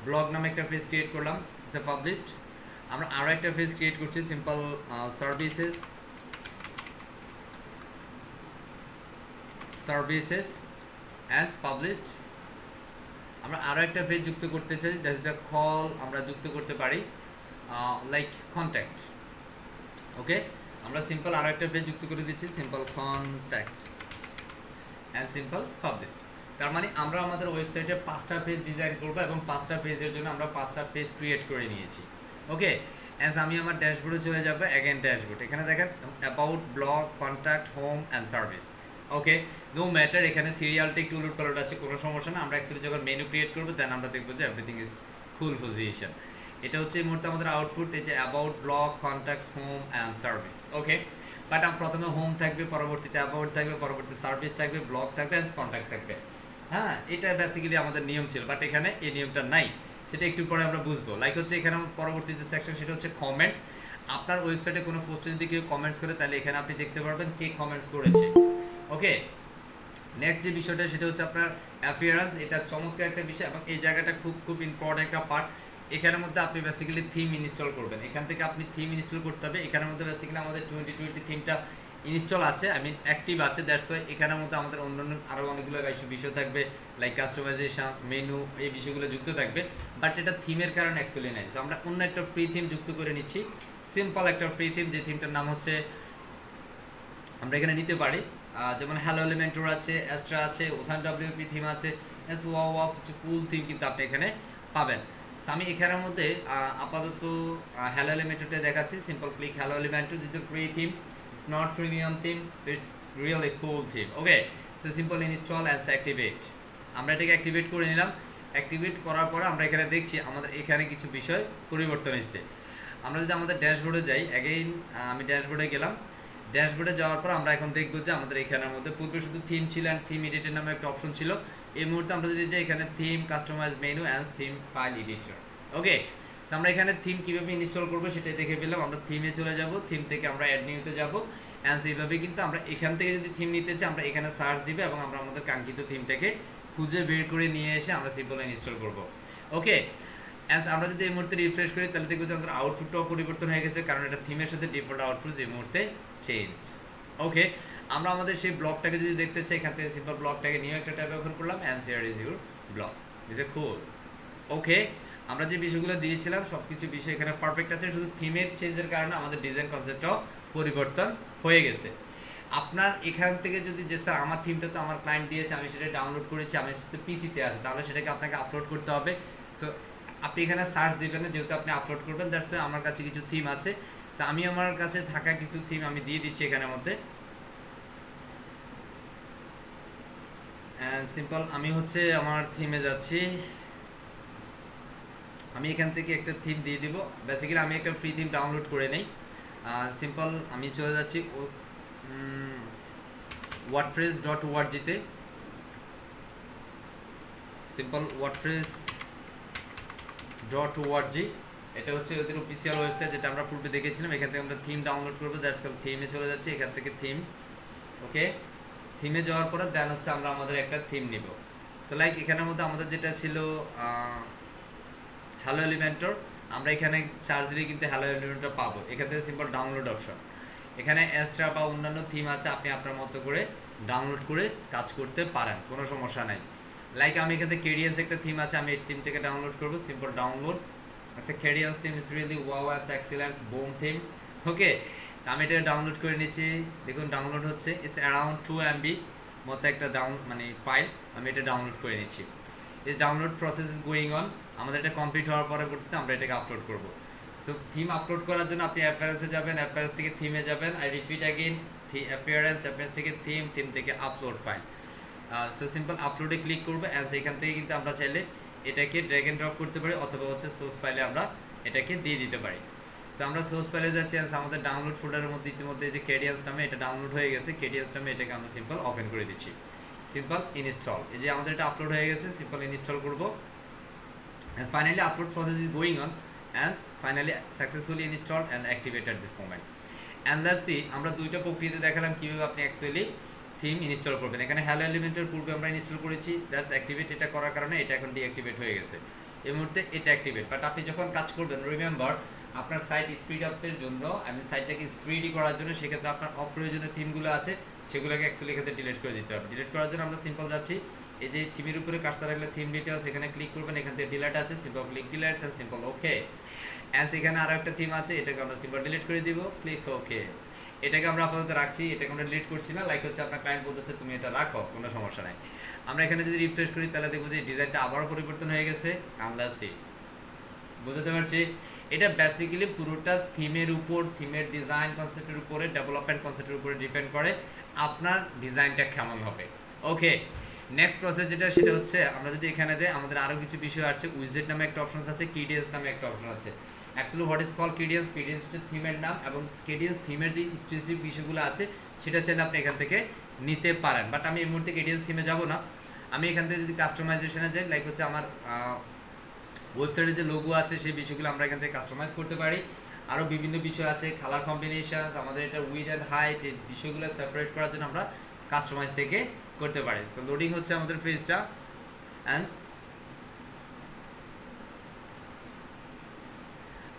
ব্লগ নামে একটা পেজ ক্রিয়েট করলাম, এটা পাবলিশড। আমরা আরও একটা পেজ ক্রিয়েট করছি, সিম্পল সার্ভিসেস অ্যাজ পাবলিশড। আমরা আরও একটা পেজ যুক্ত করতে চাই, দ্যাটস দ্য কল, আমরা যুক্ত করতে পারি লাইক কন্ট্যাক্ট। ওকে, আমরা সিম্পল আরও একটা পেজ যুক্ত করে দিচ্ছি, simple contact and simple published. তার মানে আমরা আমাদের ওয়েবসাইটে 5টা পেজ ডিজাইন করবো এবং 5টা পেজের জন্য আমরা 5টা পেজ ক্রিয়েট করে নিয়েছি। ওকে, অ্যাজ আমি আমার ড্যাশবোর্ডে চলে যাবো, অ্যাগেন ড্যাশবোর্ড, এখানে দেখেন about, blog, contact, home and service. Okay, no matter, এখানে সিরিয়ালটা একটু উলট পালট আছে, কোনো সমস্যা না। আমরা অ্যাকচুয়ালি যখন মেনু ক্রিয়েট করবো দেন আমরা দেখবো যে এভরিথিং ইজ ফুল পজিশন। এটা হচ্ছে এই মুহূর্তে আমাদের আউটপুট, এই যে about, blog, contact, home and service. Okay, but প্রথমে হোম থাকবে, পরবর্তীতে অ্যাবাউট থাকবে, পরবর্তীতে সার্ভিস থাকবে, ব্লগ থাকবে অ্যান্ড কন্ট্যাক্ট থাকবে। হ্যাঁ, এটা বেসিক্যালি আমাদের নিয়ম ছিল, বাট এখানে এই নিয়মটা নাই, সেটা একটু পরে আমরা বুঝবো। লাইক হচ্ছে এখানে পরবর্তী যে সেকশন সেটা হচ্ছে কমেন্টস। আপনার ওয়েবসাইটে কোনো পোস্টে যদি কেউ কমেন্টস করে তাহলে এখানে আপনি দেখতে পারবেন কে কমেন্টস করেছে। ওকে, নেক্সট যে বিষয়টা সেটা হচ্ছে আপনার অ্যাপিয়ারেন্স। এটা চমৎকার একটা বিষয় এবং এই জায়গাটা খুব খুব ইম্পর্টেন্ট একটা পার্ট। এখানের মধ্যে আপনি বেসিক্যালি থিম ইনস্টল করবেন, এখান থেকে আপনি থিম ইনস্টল করতে হবে। এখানের মধ্যে বেসিক্যালি আমাদের 2020 থিমটা ইনস্টল আছে, আই মিন অ্যাক্টিভ আছে, দ্যাটস ওয়াই এখানের মধ্যে আমাদের অন্যান্য আরও অনেকগুলো বিষয় থাকবে, লাইক কাস্টমাইজেশন, মেনু, এই বিষয়গুলো যুক্ত থাকবে, বাট এটা থিমের কারণে অ্যাকচুয়ালি নাই। সো আমরা অন্য একটা ফ্রি থিম যুক্ত করে নিচ্ছি, সিম্পল একটা ফ্রি থিম, যে থিমটার নাম হচ্ছে আমরা এখানে নিতে পারি, যেমন হ্যালো এলিমেন্টর আছে, অ্যাস্ট্রা আছে, ওসান ডব্লিউপি থিম আছে, এস ওয়াও ওয়াও, কিছু কুল থিম কিন্তু আপনি এখানে পাবেন। সো আমি এখানের মধ্যে আপাতত হ্যালো এলিমেন্টরটা দেখাচ্ছি, simple click hello Elementor, this free theme, it's not premium theme, it's really cool theme. Okay, so simple install and activate. আমরা এটাকে অ্যাক্টিভেট করে নিলাম। অ্যাক্টিভেট করার পরে আমরা এখানে দেখছি আমাদের এখানে কিছু বিষয় পরিবর্তন হয়েছে। আমরা যদি আমাদের ড্যাশবোর্ডে যাই, অ্যাগেইন আমি ড্যাশবোর্ডে গেলাম। ড্যাশবোর্ডে যাওয়ার পর আমরা এখন দেখবো যে আমাদের এখানের মধ্যে পূর্বে শুধু থিম ছিল অ্যান্ড থিম এডিটর নামে একটা অপশন ছিল। এই মুহূর্তে আমরা যদি যাই এখানে theme, customize menu and theme file editor. Okay, আমরা এখানে থিম কীভাবে ইনস্টল করবো সেটাই দেখে পেলাম। আমরা থিমে চলে যাব, থিম থেকে আমরা অ্যাড নিউতে যাব, অ্যান্ড সেইভাবে কিন্তু আমরা এখান থেকে যদি থিম নিতে চাই আমরা এখানে সার্চ দিবে এবং আমরা আমাদের কাঙ্ক্ষিত থিমটাকে খুঁজে বের করে নিয়ে এসে আমরা সিম্পল ইনস্টল করবো। ওকে, আমরা যদি এই মুহূর্তে রিফ্রেশ করি তাহলে দেখবো যে আমাদের আউটপুটটাও পরিবর্তন হয়ে গেছে, কারণ এটা থিমের সাথে ডিফল্ট আউটপুট এই মুহূর্তে চেঞ্জ। ওকে, আমরা আমাদের সেই ব্লগটাকে যদি দেখতে চাই এখান থেকে সিম্পল ব্লগটাকে নিয়ে একটা ট্যাব ওপেন করলাম, and here is your blog, is a cool. Okay, আমরা যে বিষয়গুলো দিয়েছিলাম সব কিছু বিষয় এখানে পারফেক্ট আছে, শুধু থিমের চেঞ্জের কারণে আমাদের ডিজাইন কনসেপ্টটাও পরিবর্তন হয়ে গেছে। আপনার এখান থেকে যদি যে স্যার আমার থিমটা তো আমার ক্লায়েন্ট দিয়েছে, আমি সেটা ডাউনলোড করেছি, আমি সেটা পিসিতে আছে, তাহলে সেটাকে আপনাকে আপলোড করতে হবে। সো আপনি এখানে সার্চ দিবেন না, যেহেতু আপনি আপলোড করবেন, দ্যাটস আমার কাছে কিছু থিম আছে, তো আমি আমার কাছে থাকা কিছু থিম আমি দিয়ে দিচ্ছি এখানের মধ্যে। অ্যান্ড সিম্পল আমি হচ্ছে আমার থিমে যাচ্ছি, আমি এখান থেকে একটা থিম দিয়ে দিব। বেসিক্যালি আমি একটা ফ্রি থিম ডাউনলোড করে নেই। সিম্পল আমি চলে যাচ্ছি wordpress.org-তে, সিম্পল wordpress.org, এটা হচ্ছে ওদের অফিসিয়াল ওয়েবসাইট, যেটা আমরা পূর্বে দেখেছিলাম। এখান থেকে আমরা থিম ডাউনলোড করবো, দ্যাটস কল থিমে চলে যাচ্ছি, এখান থেকে থিম। ওকে, থিমে যাওয়ার পরে দেন হচ্ছে আমরা আমাদের একটা থিম নিব। সো লাইক এখানের মধ্যে আমাদের যেটা ছিল হ্যালো এলিমেন্টর, আমরা এখানে চার্জ দিলে কিন্তু হ্যালো এলিমেন্টর পাবো। এখান থেকে সিম্পল ডাউনলোড অপশন, এখানে এক্সট্রা বা অন্যান্য থিম আছে, আপনি আপনার মতো করে ডাউনলোড করে কাজ করতে পারেন, কোনো সমস্যা নাই। লাইক আমি এখান থেকে কেডিএন্স একটা থিম আছে, আমি এই থিম থেকে ডাউনলোড করবো, সিম্পল ডাউনলোড। আচ্ছা, Cadence theme is really wow, it's excellence, boom theme. Okay, আমি এটা ডাউনলোড করে নিচ্ছি, দেখুন ডাউনলোড হচ্ছে, ইটস অ্যারাউন্ড 2 MB মতো একটা ফাইল, আমি এটা ডাউনলোড করে নিচ্ছি। এই download process is going on. আমাদের এটা কমপ্লিট হওয়ার পরে পড়তে আমরা এটাকে আপলোড করব। সো থিম আপলোড করার জন্য আপনি অ্যাপিয়ারেন্সে যাবেন, অ্যাপিয়ারেন্স থেকে থিমে যাবেন, আই রিপিট অ্যাগেন, অ্যাপিয়ারেন্স থেকে থিম, থিম থেকে আপলোড ফাইল। সো সিম্পল আপলোডে ক্লিক করবো, অ্যান্ড এখান থেকে কিন্তু আমরা চাইলে এটাকে ড্র্যাগ এন্ড ড্রপ করতে পারি, অথবা হচ্ছে সোর্স ফাইলে আমরা এটাকে দিয়ে দিতে পারি। সো আমরা সোর্স ফাইলে যাচ্ছি, আমাদের ডাউনলোড ফোল্ডারের মধ্যে ইতিমধ্যে যে কেডিএন্স নামে এটা ডাউনলোড হয়ে গেছে, কেডিএন্স নামে এটাকে আমরা সিম্পল ওপেন করে দিচ্ছি, সিম্পল ইনস্টল। এই যে আমাদের এটা আপলোড হয়ে গেছে, সিম্পল ইনস্টল করবো, and finally upload process is going on and finally successfully installed and activated at this moment. And let's see, আমরা দুইটা প্রক্রিয়াতে দেখালাম কিভাবে আপনি অ্যাকচুয়ালি থিম ইনস্টল করবেন। এখানে হ্যালো এলিমেন্টের পূর্বে আমরা ইনস্টল করেছি, দ্যাটস অ্যাক্টিভেট, এটা করার কারণে এটা এখন ডিঅ্যাক্টিভেট হয়ে গেছে, এই মুহূর্তে এটা অ্যাক্টিভেট। বাট আপনি যখন কাজ করবেন, রিমেম্বার আপনার সাইট স্পিড আপের জন্য, আমি সাইটটাকে স্পিডি করার জন্য, সেক্ষেত্রে আপনার অপ্রয়োজনীয় থিমগুলো আছে সেগুলোকে অ্যাকচুয়ালি এখানে ডিলিট করে দিতে হবে। ডিলিট করার জন্য আমরা সিম্পল যাচ্ছি, এই যে থিমের উপরে কার্সার রাখলে থিম ডিটেইলস, এখানে ক্লিক করবেন, এখান থেকে ডিলিট আছে, simple click delete and simple okay. And এখানে আরো একটা থিম আছে, এটাকে আমরা সিম্পল ডিলিট করে দিব, ক্লিক ওকে। এটাকে আমরা আপাতত রাখছি, এটাকে আমরা ডিলিট করছি না, লাইক হচ্ছে আপনার ক্লায়েন্ট বলতেছে তুমি এটা রাখো, কোনো সমস্যা নাই। আমরা এখানে যদি রিফ্রেশ করি তাহলে দেখবো যে ডিজাইনটা আবারও পরিবর্তন হয়ে গেছে, আনলাসি, বুঝতে পারছি। এটা বেসিক্যালি পুরোটা থিমের উপর, থিমের ডিজাইন কনসেপ্টের উপরে, ডেভেলপমেন্ট কনসেপ্টের উপরে ডিপেন্ড করে আপনার ডিজাইনটা কেমন হবে। ওকে, নেক্সট প্রসেস যেটা সেটা হচ্ছে আমরা যদি এখানে যাই, আমাদের আরও কিছু বিষয় আছে। উইজেট নামে একটা অপশন আছে, কিডিএস নামে একটা অপশন আছে। অ্যাকচুয়ালি হোয়াট ইজ কল কিডিএস, কিডিএস হচ্ছে থিমের নাম, এবং কিডিএস থিমের যে স্পেসিফিক বিষয়গুলো আছে সেটা চাইলে আপনি এখান থেকে নিতে পারেন। বাট আমি এই মুহূর্তে কিডিএস থিমে যাব না। আমি এখান থেকে যদি কাস্টমাইজেশনে যাই, লাইক হচ্ছে আমার ওয়েবসাইটে যে লোগো আছে সেই বিষয়গুলো আমরা এখান থেকে কাস্টমাইজ করতে পারি। আরও বিভিন্ন বিষয় আছে, কালার কম্বিনেশন, আমাদের এটা উইড অ্যান্ড হাইট, এই বিষয়গুলো সেপারেট করার জন্য আমরা কাস্টমাইজ থেকে করতে পারি। সো লোডিং হচ্ছে আমাদের পেজটা, অ্যান্ড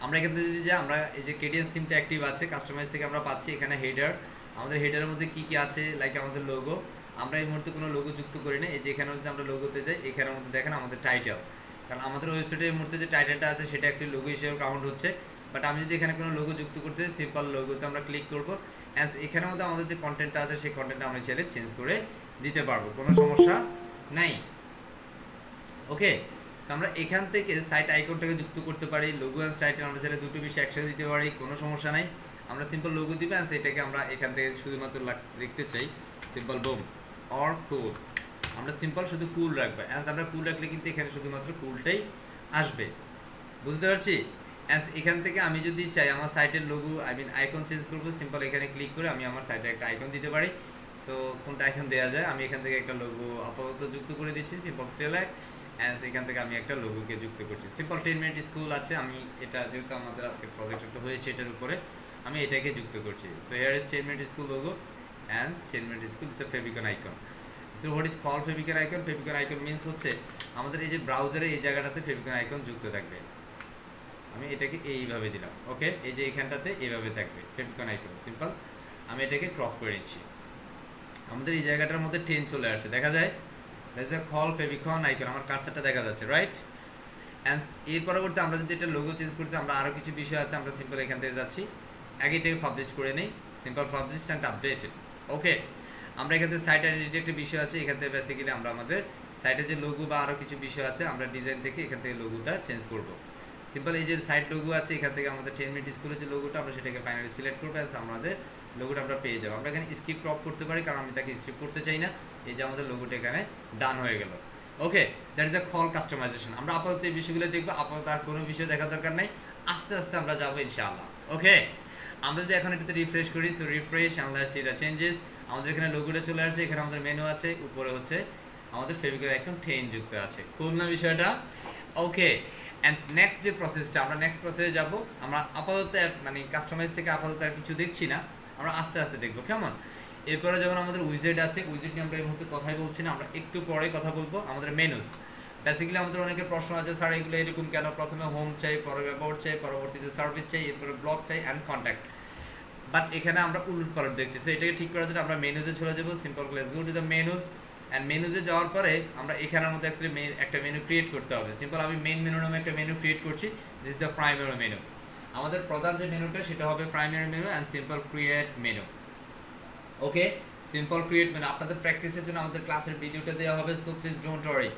আমরা এখান থেকে যদি যাই, আমরা এই যে কেডিএস থিমটা অ্যাক্টিভ আছে, কাস্টমাইজ থেকে আমরা পাচ্ছি এখানে হেডার। আমাদের হেডারের মধ্যে কি কি আছে, লাইক আমাদের লোগো, আমরা এই মুহূর্তে কোনো লোগো যুক্ত করি না। এই যে এখানে যদি আমরা লোগোতে যাই, এখানের মধ্যে দেখেন আমাদের টাইটেল, কারণ আমাদের ওয়েবসাইটে এই মুহূর্তে যে টাইটেলটা আছে সেটা অ্যাকচুয়ালি লোগো হিসেবে কাউন্ট হচ্ছে। বাট আমি যদি এখানে কোনো লোগো যুক্ত করতে চাই, সিম্পল লোগোতে আমরা ক্লিক করবো, অ্যান্ড এখানের মধ্যে আমাদের যে কন্টেন্টটা আছে সেই কন্টেন্টটা আমরা চাইলে চেঞ্জ করে দিতে পারবো, কোনো সমস্যা নাই। ওকে, আমরা এখান থেকে সাইট আইকনটাকে যুক্ত করতে পারি, লোগো অ্যান্ড টাইটেল আমরা চাইলে দুটো বিষয় একসাথে দিতে পারি, কোনো সমস্যা নাই। আমরা সিম্পল লোগো দিবে, অ্যান্ড এটাকে আমরা এখান থেকে শুধুমাত্র লিখতে চাই সিম্পল বুম অর কুল, আমরা সিম্পল শুধু কুল রাখবো। অ্যান্ড আমরা কুল রাখলে কিন্তু এখানে শুধুমাত্র কুলটাই আসবে, বুঝতে পারছি। অ্যান্ড এখান থেকে আমি যদি চাই আমার সাইটের লোগো আইকন চেঞ্জ করবো, সিম্পল এখানে ক্লিক করে আমি আমার সাইটে একটা আইকন দিতে পারি। সো কোনটা আইকন দেওয়া যায়, আমি এখান থেকে একটা লোগো আপাতত যুক্ত করে দিচ্ছি, সিম্পল সিলেক্ট, অ্যান্ড এখান থেকে আমি একটা লোগোকে যুক্ত করছি। সিম্পল 10 মিনিট স্কুল আছে, আমি এটা যেহেতু আমাদের আজকে প্রজেক্ট একটা হয়েছে এটার উপরে, আমি এটাকে যুক্ত করছি। So here is 10 minute school logo and 10 minute school is a favicon icon. So what is call favicon icon? Favicon icon means হচ্ছে আমাদের এই যে ব্রাউজারে এই জায়গাটাতে ফেভিকন আইকন যুক্ত থাকবে। আমি এটাকে এইভাবে দিলাম, ওকে, এই যে এখানটাতে এইভাবে থাকবে ফেভিকন আইকন, সিম্পল। আমি এটাকে ক্রপ করে নিচ্ছি, আমাদের এই জায়গাটার মধ্যে 10 চলে আসছে, দেখা যায় কল ফেভিকন আইকন, আমার কার্সারটা দেখা যাচ্ছে, রাইট। অ্যান্ড এর পরবর্তী আমরা যদি এটা লোগো চেঞ্জ করতে, আমরা আরও কিছু বিষয় আছে, আমরা সিম্পল এখান থেকে যাচ্ছি, আগে এটাকে পাবলিশ করে নেই, সিম্পল পাবলিশ অ্যান্ড আপডেটেড। ওকে, আমরা এখান থেকে সাইট আইডেন্টিটি একটা বিষয় আছে, এখান থেকে বেসিক্যালি আমরা আমাদের সাইটের যে লোগো বা আরও কিছু বিষয় আছে, আমরা ডিজাইন থেকে এখান থেকে লোগোটা চেঞ্জ করব। সিম্পল এই যে সাইট লোগো আছে, এখান থেকে আমাদের 10 মিনিট স্কুলের যে লোগোটা, আমরা সেটাকে ফাইনালি সিলেক্ট করবো, আমাদের লোগোটা আমরা পেয়ে যাবো। আমরা এখানে স্কিপ ক্রপ করতে পারি, কারণ আমি তাকে স্কিপ করতে চাই না। এই যে আমাদের লোগোটা এখানে ডান হয়ে গেল। Okay, that is the call customization. আমরা আপাতত এই বিষয়গুলো দেখবো, আপাতত আর কোনো বিষয় দেখার দরকার নাই, আস্তে আস্তে আমরা যাবো ইনশাআল্লাহ। ওকে, আমরা যদি এখন এটাতে রিফ্রেশ করি, so refresh and let's see the changes. আমাদের এখানে লোগোটা চলে আসছে, এখানে আমাদের মেনু আছে, উপরে হচ্ছে আমাদের ফেভিকন আইকন 10 যুক্ত আছে, খুব না বিষয়টা। ওকে, অ্যান্ড নেক্সট যে প্রসেসটা, আমরা নেক্সট প্রসেসে যাব। আমরা আপাতত মানে কাস্টমাইজ থেকে আপাতত আর কিছু দেখছি না, আমরা আস্তে আস্তে দেখবো, কেমন। এরপরে যেমন আমাদের উইজেট আছে, উইজেট নিয়ে আমরা এই মুহূর্তে কথাই বলছি না, আমরা একটু পরে কথা বলবো। আমাদের মেনুস, বেসিক্যালি আমাদের অনেকের প্রশ্ন আছে, স্যার এগুলো এরকম কেন, প্রথমে হোম চাই, পরে অ্যাবাউট চাই, পরবর্তীতে সার্ভিস চাই, এরপরে ব্লগ চাই অ্যান্ড কন্ট্যাক্ট। বাট এখানে আমরা উলট পালট দেখছি, সো এটাকে ঠিক করার জন্য আমরা মেনুজে চলে যাবো। Simple let's go to the menus, and মেনুজে যাওয়ার পরে আমরা এখানের মধ্যে অ্যাকচুয়ালি একটা মেনু ক্রিয়েট করতে হবে। সিম্পল আমি মেন মেনু নামে একটা মেনু ক্রিয়েট করছি, this is the primary menu. আমাদের প্রধান যে মেনুটা সেটা হবে primary menu and simple create menu. Okay, simple create menu আপনাদের প্র্যাকটিসের জন্য আমাদের ক্লাসের ভিডিওটা দেওয়া হবে, সো প্লিজ ডোন্ট ওয়ারি,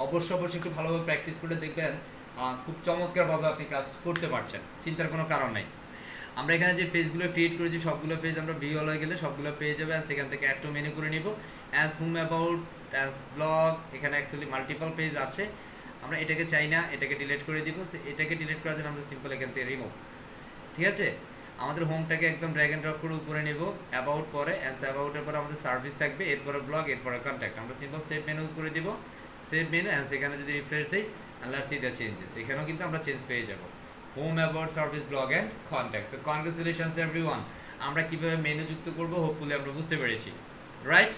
অবশ্যই একটু ভালোভাবে প্র্যাকটিস করে দেখবেন, খুব চমৎকারভাবে আপনি কাজ করতে পারছেন, চিন্তার কোনো কারণ নাই। আমরা এখানে যে পেজগুলো ক্রিয়েট করেছি সবগুলো পেজ আমরা ভিউ হয়ে গেলে সবগুলো পেয়ে যাবে, অ্যান্ড সেখান থেকে অ্যাড টু মেনু করে নিব, as home about as blog, এখানে অ্যাকচুয়ালি মাল্টিপল পেজ আছে, আমরা এটাকে চাই না, এটাকে ডিলিট করে দিব। এটাকে ডিলিট করার জন্য আমরা সিম্পল এখান থেকে রিমুভ, ঠিক আছে। আমাদের হোমটাকে একদম ড্র্যাগ এন্ড ড্রপ করে উপরে নেব, অ্যাবাউট পরে, অ্যান্ড অ্যাবাউটের পরে আমাদের সার্ভিস থাকবে, এরপরে ব্লগ, এরপরে কন্ট্যাক্ট, আমরা সিম্পল সেভ মেনু করে দিব, সেভ মেনু, অ্যান্ড সেখানে যদি রিফ্রেশ দিই, লেটস সি দ্য চেঞ্জেস, এখানেও কিন্তু আমরা চেঞ্জ পেয়ে যাব, home about service blog and contact. So congratulations everyone, আমরা কিভাবে মেনু যুক্ত করব হোপফুলি আমরা বুঝতে পেরেছি, রাইট।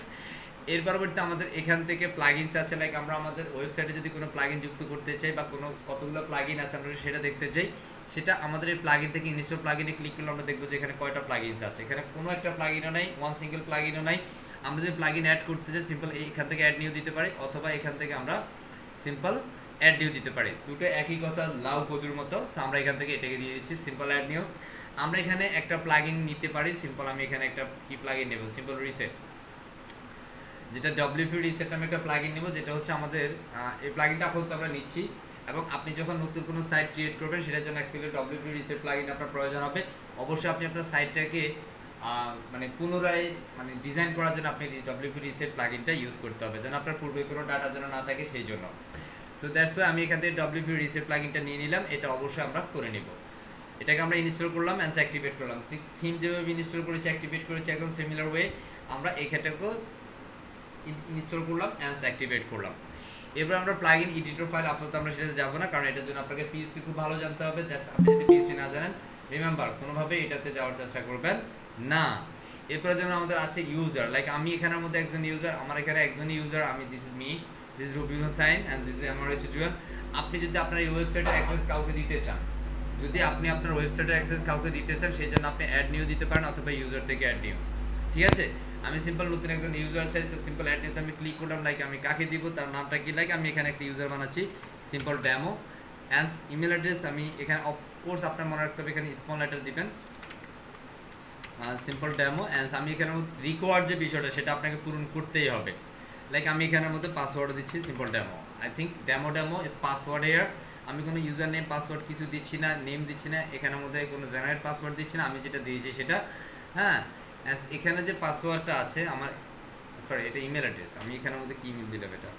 এর পরবর্তীতে আমাদের এখান থেকে প্লাগইনস আছে, লাইক আমরা আমাদের ওয়েবসাইটে যদি কোনো প্লাগইন যুক্ত করতে চাই বা কোনো কতগুলো প্লাগইন আছে আমরা সেটা দেখতে চাই, সেটা আমাদের এই প্লাগইন থেকে ইনস্টল প্লাগইনে ক্লিক করলে আমরা দেখবো যে এখানে কয়টা প্লাগইনস আছে। এখানে কোনো একটা প্লাগইনও নাই, ওয়ান সিঙ্গেল প্লাগইনও নাই। আমরা যদি প্লাগইন অ্যাড করতে চাই, সিম্পল এইখান থেকে অ্যাড নিউ দিতে পারি, অথবা এখান থেকে আমরা সিম্পল অ্যাড নিউ দিতে পারি, দুটো একই কথা, লাউ কদুর মতো। সো আমরা এখান থেকে এটাকে দিয়ে দিচ্ছি সিম্পল অ্যাড নিউ। আমরা এখানে একটা প্লাগইন নিতে পারি, সিম্পল আমি এখানে একটা কি প্লাগইন নেব, সিম্পল রিসেট, যেটা WP রিসেট নামে একটা প্লাগইন নেব, যেটা হচ্ছে আমাদের এই প্লাগইনটা আপাতত আমরা নিচ্ছি, এবং আপনি যখন নতুন কোনো সাইট ক্রিয়েট করবেন সেটার জন্য অ্যাকচুয়ালি WP রিসেট প্লাগইন আপনার প্রয়োজন হবে। অবশ্যই আপনি আপনার সাইটটাকে মানে পুনরায় মানে ডিজাইন করার জন্য আপনি WP রিসেট প্লাগইনটা ইউজ করতে হবে, যেন আপনার পূর্বে কোনো ডাটা যেন না থাকে সেই জন্য। সো দ্যাটস ওয়াই আমি এখান থেকে WP রিসেট প্লাগইনটা নিয়ে নিলাম, এটা অবশ্যই আমরা করে নিব। এটাকে আমরা ইনস্টল করলাম অ্যান্ড অ্যাক্টিভেট করলাম। থিম যেভাবে ইনস্টল করেছি অ্যাক্টিভেট করেছি একদম সিমিলার ওয়ে আমরা এখানটাকেও ইনস্টল করলাম অ্যান্ড অ্যাক্টিভেট করলাম। এবার আমরা প্লাগইন এডিটর ফাইল আপলোড আমরা সেটাতে যাব না, কারণ এটার জন্য আপনাকে PHP খুব ভালো জানতে হবে। আপনি যদি PHP না জানেন রিমেম্বার কোনোভাবে এটাতে যাওয়ার চেষ্টা করবেন না। এরপরে যেমন আমাদের আছে ইউজার, লাইক আমি এখানের মধ্যে একজন ইউজার, আমার এখানে একজন ইউজার, আমি this is me, this is Rabiul Hossain and this is MRH Jewel. আপনি যদি আপনার এই ওয়েবসাইটে অ্যাক্সেস কাউকে দিতে চান, যদি আপনি আপনার ওয়েবসাইটে অ্যাক্সেস কাউকে দিতে চান সেই জন্য আপনি অ্যাড নিউ দিতে পারেন অথবা ইউজার থেকে অ্যাড নিউ। ঠিক আছে, আমি সিম্পল নতুন একজন ইউজার চাই, সিম্পল অ্যাড নিতে আমি ক্লিক করলাম। লাইক আমি কাকে দিব তার নামটা কি, লাইক আমি এখানে একটা ইউজার বানাচ্ছি simple demo and email address আমি এখানে অফকোর্স আপনার মনে রাখতে হবে এখানে স্মল লেটার দিবেন সিম্পল ডেমো অ্যান্ড আমি এখানে রিকোয়ার্ড যে বিষয়টা সেটা আপনাকে পূরণ করতেই হবে। লাইক আমি এখানের মধ্যে পাসওয়ার্ড দিচ্ছি simple demo, I think demo is password here. আমি কোনো ইউজার নেম পাসওয়ার্ড কিছু দিচ্ছি না, নেম দিচ্ছি না, এখানের মধ্যে কোনো জেনারেট পাসওয়ার্ড দিচ্ছি না, আমি যেটা দিয়েছি সেটা। হ্যাঁ, এখানে যে পাসওয়ার্ডটা আছে আমার, সরি এটা ইমেল অ্যাড্রেস, আমি এখানের মধ্যে কি ইমেল দিলাম এটা,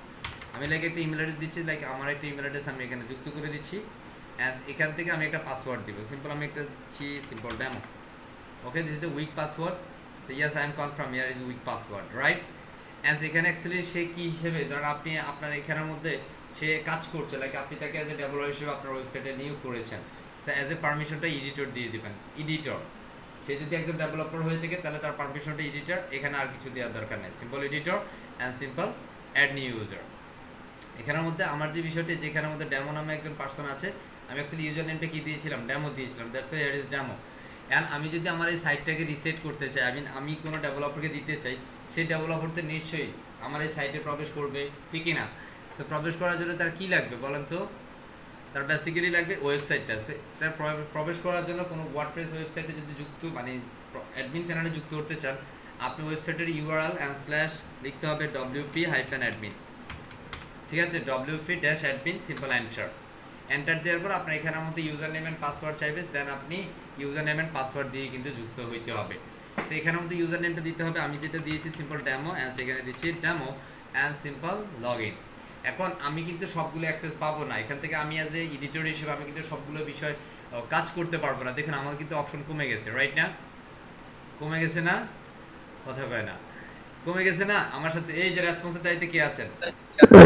আমি লাইক একটা ইমেল অ্যাড্রেস দিচ্ছি, লাইক আমার একটা ইমেল অ্যাড্রেস আমি এখানে যুক্ত করে দিচ্ছি। এখান থেকে আমি একটা পাসওয়ার্ড দিব সিম্পল, আমি একটা দিচ্ছি simple demo. Okay, this is the weak password. So yes, I am confirm here is weak password, right? And এখানে অ্যাকচুয়ালি সে কি হিসেবে, ধর আপনি আপনার এখানের মধ্যে সে কাজ করছে, লাইক আপনি তাকে অ্যাজ এ ডেভেলপার হিসেবে আপনার ওয়েবসাইটে নিয়োগ করেছেন, সো অ্যাজ এ পারমিশনটা এডিটর দিয়ে দিবেন। এডিটর সে যদি একজন ডেভেলপার হয়ে থাকে তাহলে তার পারমিশনটা এডিটর, এখানে আর কিছু দেওয়ার দরকার নেই, simple editor and simple add new user. এখানের মধ্যে আমার যে বিষয়টি, যেখানের মধ্যে ডেমো নামে একজন পার্সন আছে, আমি অ্যাকচুয়ালি ইউজার নেমটা কি দিয়েছিলাম, ডেমো দিয়েছিলাম, that's why it is demo. And আমি যদি আমার এই সাইটটাকে রিসেট করতে চাই, আমি কোনো ডেভেলপারকে দিতে চাই, সেই ডেভেলপারতে নিশ্চয়ই আমার এই সাইটে প্রবেশ করবে, ঠিক না? তো প্রবেশ করার জন্য তার কি লাগবে বলেন তো? তার বেসিক্যালি লাগবে ওয়েবসাইটটা। তার প্রবেশ করার জন্য কোনো ওয়ার্ডপ্রেস ওয়েবসাইটে যদি যুক্ত মানে অ্যাডমিন প্যানেলে যুক্ত করতে চান, আপনি ওয়েবসাইটের URL অ্যান্ড স্ল্যাশ লিখতে হবে WP-admin, ঠিক আছে, WP-admin, সিম্পল এন্টার। এন্টার দেওয়ার পর আপনার এখানের মধ্যে ইউজার নেম এন্ড পাসওয়ার্ড চাইবে, দেন আপনি ইউজার নেম এন্ড পাসওয়ার্ড দিয়ে কিন্তু যুক্ত হইতে হবে। তো এখানের মধ্যে ইউজার নেমটা দিতে হবে, আমি যেটা দিয়েছি সিম্পল ডেমো অ্যান্ড সেখানে দিচ্ছি demo and simple log in. এখন আমি কিন্তু সবগুলো অ্যাক্সেস পাবো না, এখান থেকে আমি অ্যাজ এ এডিটর হিসেবে আমি কিন্তু সবগুলো বিষয় কাজ করতে পারবো না। দেখুন আমার কিন্তু অপশন কমে গেছে, রাইট না? কমে গেছে না? কথা কয় না, কমে গেছে না? আমার সাথে এই যে রেসপন্সের দায়িত্বে কে আছেন?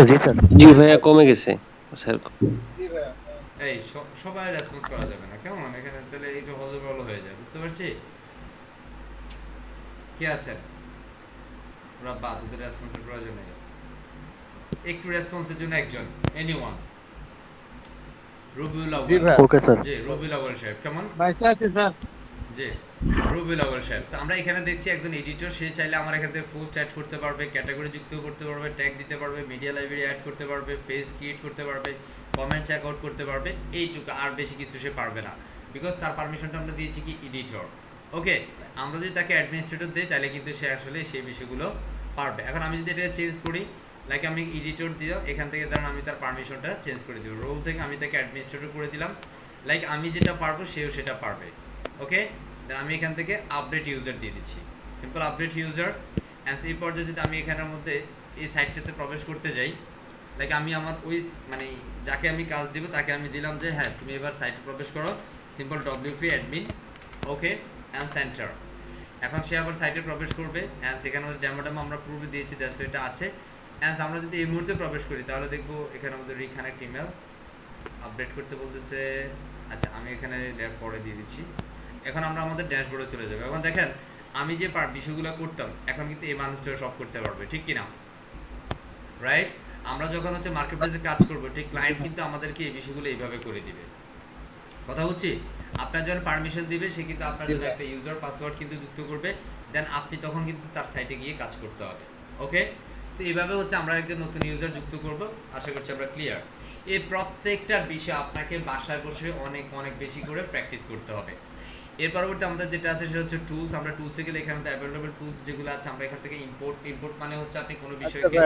জি স্যার। জি ভাইয়া কমে গেছে স্যার। জি ভাইয়া। এই সবাই রেসপন্স করা যাবে না কেমন, এখানে তাহলে এই যে হজবল হয়ে যায়, বুঝতে পারছি? কে আছেন? ওরা বাদ, ওদের রেসপন্সের প্রয়োজন নেই, একটু রেসপন্সের জন্য একজন, এনিওয়ান। রবিউল আউয়াল। জি ভাই। Okay sir. জি রবিউল আউয়াল সাহেব কেমন? ভাই স্যার স্যার। জি রবিউল আউয়াল সাহেব। আমরা এখানে দেখছি একজন এডিটর, সে চাইলে আমার এখান থেকে পোস্ট অ্যাড করতে পারবে, ক্যাটাগরি যুক্ত করতে পারবে, ট্যাগ দিতে পারবে, মিডিয়া লাইব্রেরি অ্যাড করতে পারবে, পেজ ক্রিয়েট করতে পারবে, কমেন্ট চেক আউট করতে পারবে, এইটুকু, আর বেশি কিছু সে পারবে না, বিকজ তার পারমিশনটা আমরা দিয়েছি কি এডিটর। ওকে, আমরা যদি তাকে অ্যাডমিনিস্ট্রেটর দিই তাহলে কিন্তু সে আসলে সেই বিষয়গুলো পারবে। এখন আমি যদি এটাকে চেঞ্জ করি, লাইক আমি এডিটর দিও, এখান থেকে ধরুন আমি তার পারমিশনটা চেঞ্জ করে দিব, রোল থেকে আমি তাকে অ্যাডমিনিস্ট্রেটর করে দিলাম, লাইক আমি যেটা পারবো সেও সেটা পারবে। ওকে, দেন আমি এখান থেকে আপডেট ইউজার দিয়ে দিচ্ছি, সিম্পল আপডেট ইউজার। অ্যান্ড এই পর্যায়ে যদি আমি এখানের মধ্যে এই সাইটটাতে প্রবেশ করতে যাই, লাইক আমি আমার ওই মানে যাকে আমি কাজ দিব তাকে আমি দিলাম যে হ্যাঁ তুমি এবার সাইটে প্রবেশ করো, simple WP-admin, okay and centre. এখন সে আবার সাইটে প্রবেশ করবে, অ্যান্ড সেখানে ডেমো আমরা পূর্বে দিয়েছি, দ্যাটস এটা আছে। অ্যান্ড আমরা যদি এই মুহূর্তে প্রবেশ করি তাহলে দেখবো এখানে আমাদের রিকানেক্ট ইমেল আপডেট করতে বলতেছে। আচ্ছা আমি এখানে পরে দিয়ে দিচ্ছি। এখন আমরা আমাদের ড্যাশবোর্ডে চলে যাবো। এখন দেখেন আমি যে বিষয়গুলো করতাম এখন কিন্তু এই মানুষটা সব করতে পারবে, ঠিক কিনা? রাইট? আমরা যখন হচ্ছে মার্কেট প্লেসে কাজ করবো, ঠিক ক্লায়েন্ট কিন্তু আমাদেরকে এই বিষয়গুলো এইভাবে করে দিবে। কথা হচ্ছে আপনার যখন পারমিশন দিবে সে কিন্তু আপনার জন্য একটা ইউজার পাসওয়ার্ড কিন্তু যুক্ত করবে, দেন আপনি তখন কিন্তু তার সাইটে গিয়ে কাজ করতে হবে। ওকে, সো এইভাবে হচ্ছে আমরা একজন নতুন ইউজার যুক্ত করব। আশা করছি আমরা ক্লিয়ার। এই প্রত্যেকটা বিষয় আপনাকে বাসায় বসে অনেক অনেক বেশি করে প্র্যাকটিস করতে হবে। এর পরবর্তী আমাদের যেটা আছে সেটা হচ্ছে টুলস। আমরা টুলসে গেলে এখানে অ্যাভেলেবল টুলস যেগুলো আছে আমরা এখান থেকে ইম্পোর্ট মানে হচ্ছে আপনি কোনো বিষয়কে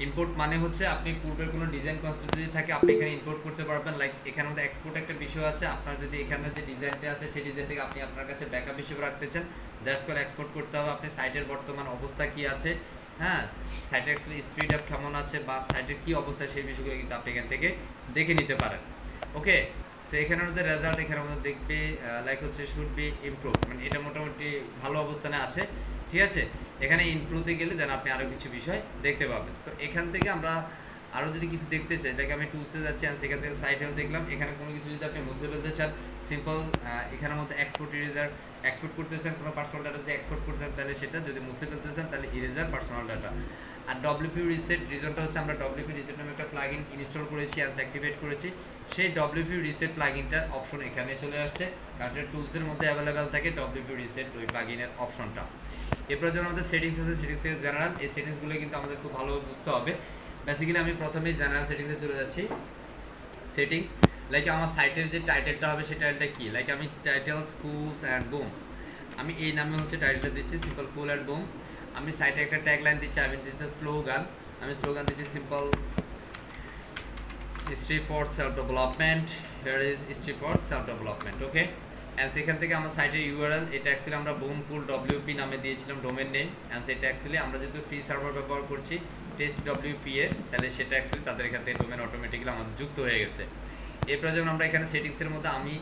ইম্পোর্ট মানে হচ্ছে আপনি পূর্বের কোনো ডিজাইন কনসেপ্ট যদি থাকে আপনি এখানে ইম্পোর্ট করতে পারবেন। লাইক এখানে মধ্যে এক্সপোর্ট একটা বিষয় আছে, আপনার যদি এখানে যে ডিজাইনটা আছে সেই ডিজাইনটাকে আপনি আপনার কাছে ব্যাকআপ হিসেবে রাখতে চান, দ্যাটস কল এক্সপোর্ট করতে হবে। আপনি সাইটের বর্তমান অবস্থা কি আছে, হ্যাঁ সাইটের অ্যাকচুয়ালি স্পিড আপ কেমন আছে বা সাইটের কি অবস্থা সেই বিষয়গুলো কিন্তু আপনি এখান থেকে দেখে নিতে পারেন। ওকে, সো এখানের মধ্যে রেজাল্ট এখানের মধ্যে দেখবে লাইক হচ্ছে শুড বি ইমপ্রুভ, মানে এটা মোটামুটি ভালো অবস্থানে আছে, ঠিক আছে। এখানে ইমপ্রুভে গেলে দেন আপনি আরও কিছু বিষয় দেখতে পাবেন। সো এখান থেকে আমরা আরও যদি কিছু দেখতে চাই, এটাকে আমি টুলসে যাচ্ছি আর সেখান থেকে সাইট হেল্প দেখলাম। এখানে কোনো কিছু যদি আপনি মুছে ফেলতে চান সিম্পল, এখানের মধ্যে এক্সপোর্ট ইরেজার এক্সপোর্ট করতে চান কোনো পার্সোনাল ডাটা যদি এক্সপোর্ট করতে চান তাহলে সেটা, যদি মুছে ফেলতে চান তাহলে ইরেজার পার্সোনাল ডাটা। আর ডব্লিউপি রিসেট রিজনটা হচ্ছে আমরা ডব্লিউপি রিসেট নামে একটা প্লাগইন ইনস্টল করেছি আর অ্যাক্টিভেট করেছি, সেই ডব্লিউপি রিসেট প্লাগইনটার অপশন এখানে চলে আসছে, কারণ সেটা টুলসের মধ্যে অ্যাভেলেবেল থাকে ডব্লিউপি রিসেট ওই প্লাগইনের অপশনটা। এরপর যেমন আমাদের সেটিংস আছে, সেটিংস থেকে জেনারেল, এই সেটিংসগুলো কিন্তু আমাদের খুব ভালো বুঝতে হবে। বেসিক্যালি আমি প্রথমেই জেনারেল সেটিংসে চলে যাচ্ছি। সেটিংস লাইক আমার সাইটের যে টাইটেলটা হবে সেই টাইটেলটা কি, লাইক আমি টাইটেল স্কুলস অ্যান্ড বুম, আমি এই নামে হচ্ছে টাইটেলটা দিচ্ছি সিম্পল কুল অ্যান্ড বুম। আমি সাইটে একটা ট্যাগলাইন দিচ্ছি, আমি দিচ্ছি স্লোগান, আমি স্লোগান দিচ্ছি simple history for self development, here is history for self development, okay. And সেখান থেকে আমার সাইটের ইউআরএল, এটা অ্যাকচুয়ালি আমরা বুম কুল ডব্লিউপি নামে দিয়েছিলাম ডোমেন নেম, অ্যান্ড সেটা অ্যাকচুয়ালি আমরা যেহেতু ফ্রি সার্ভার ব্যবহার করছি টেস্ট ডব্লিউপি এর, তাহলে সেটা অ্যাকচুয়ালি তাদের এখান থেকে ডোমেন অটোমেটিক্যালি আমাদের যুক্ত হয়ে গেছে। এরপর যেমন আমরা এখানে সেটিংসের মধ্যে আমি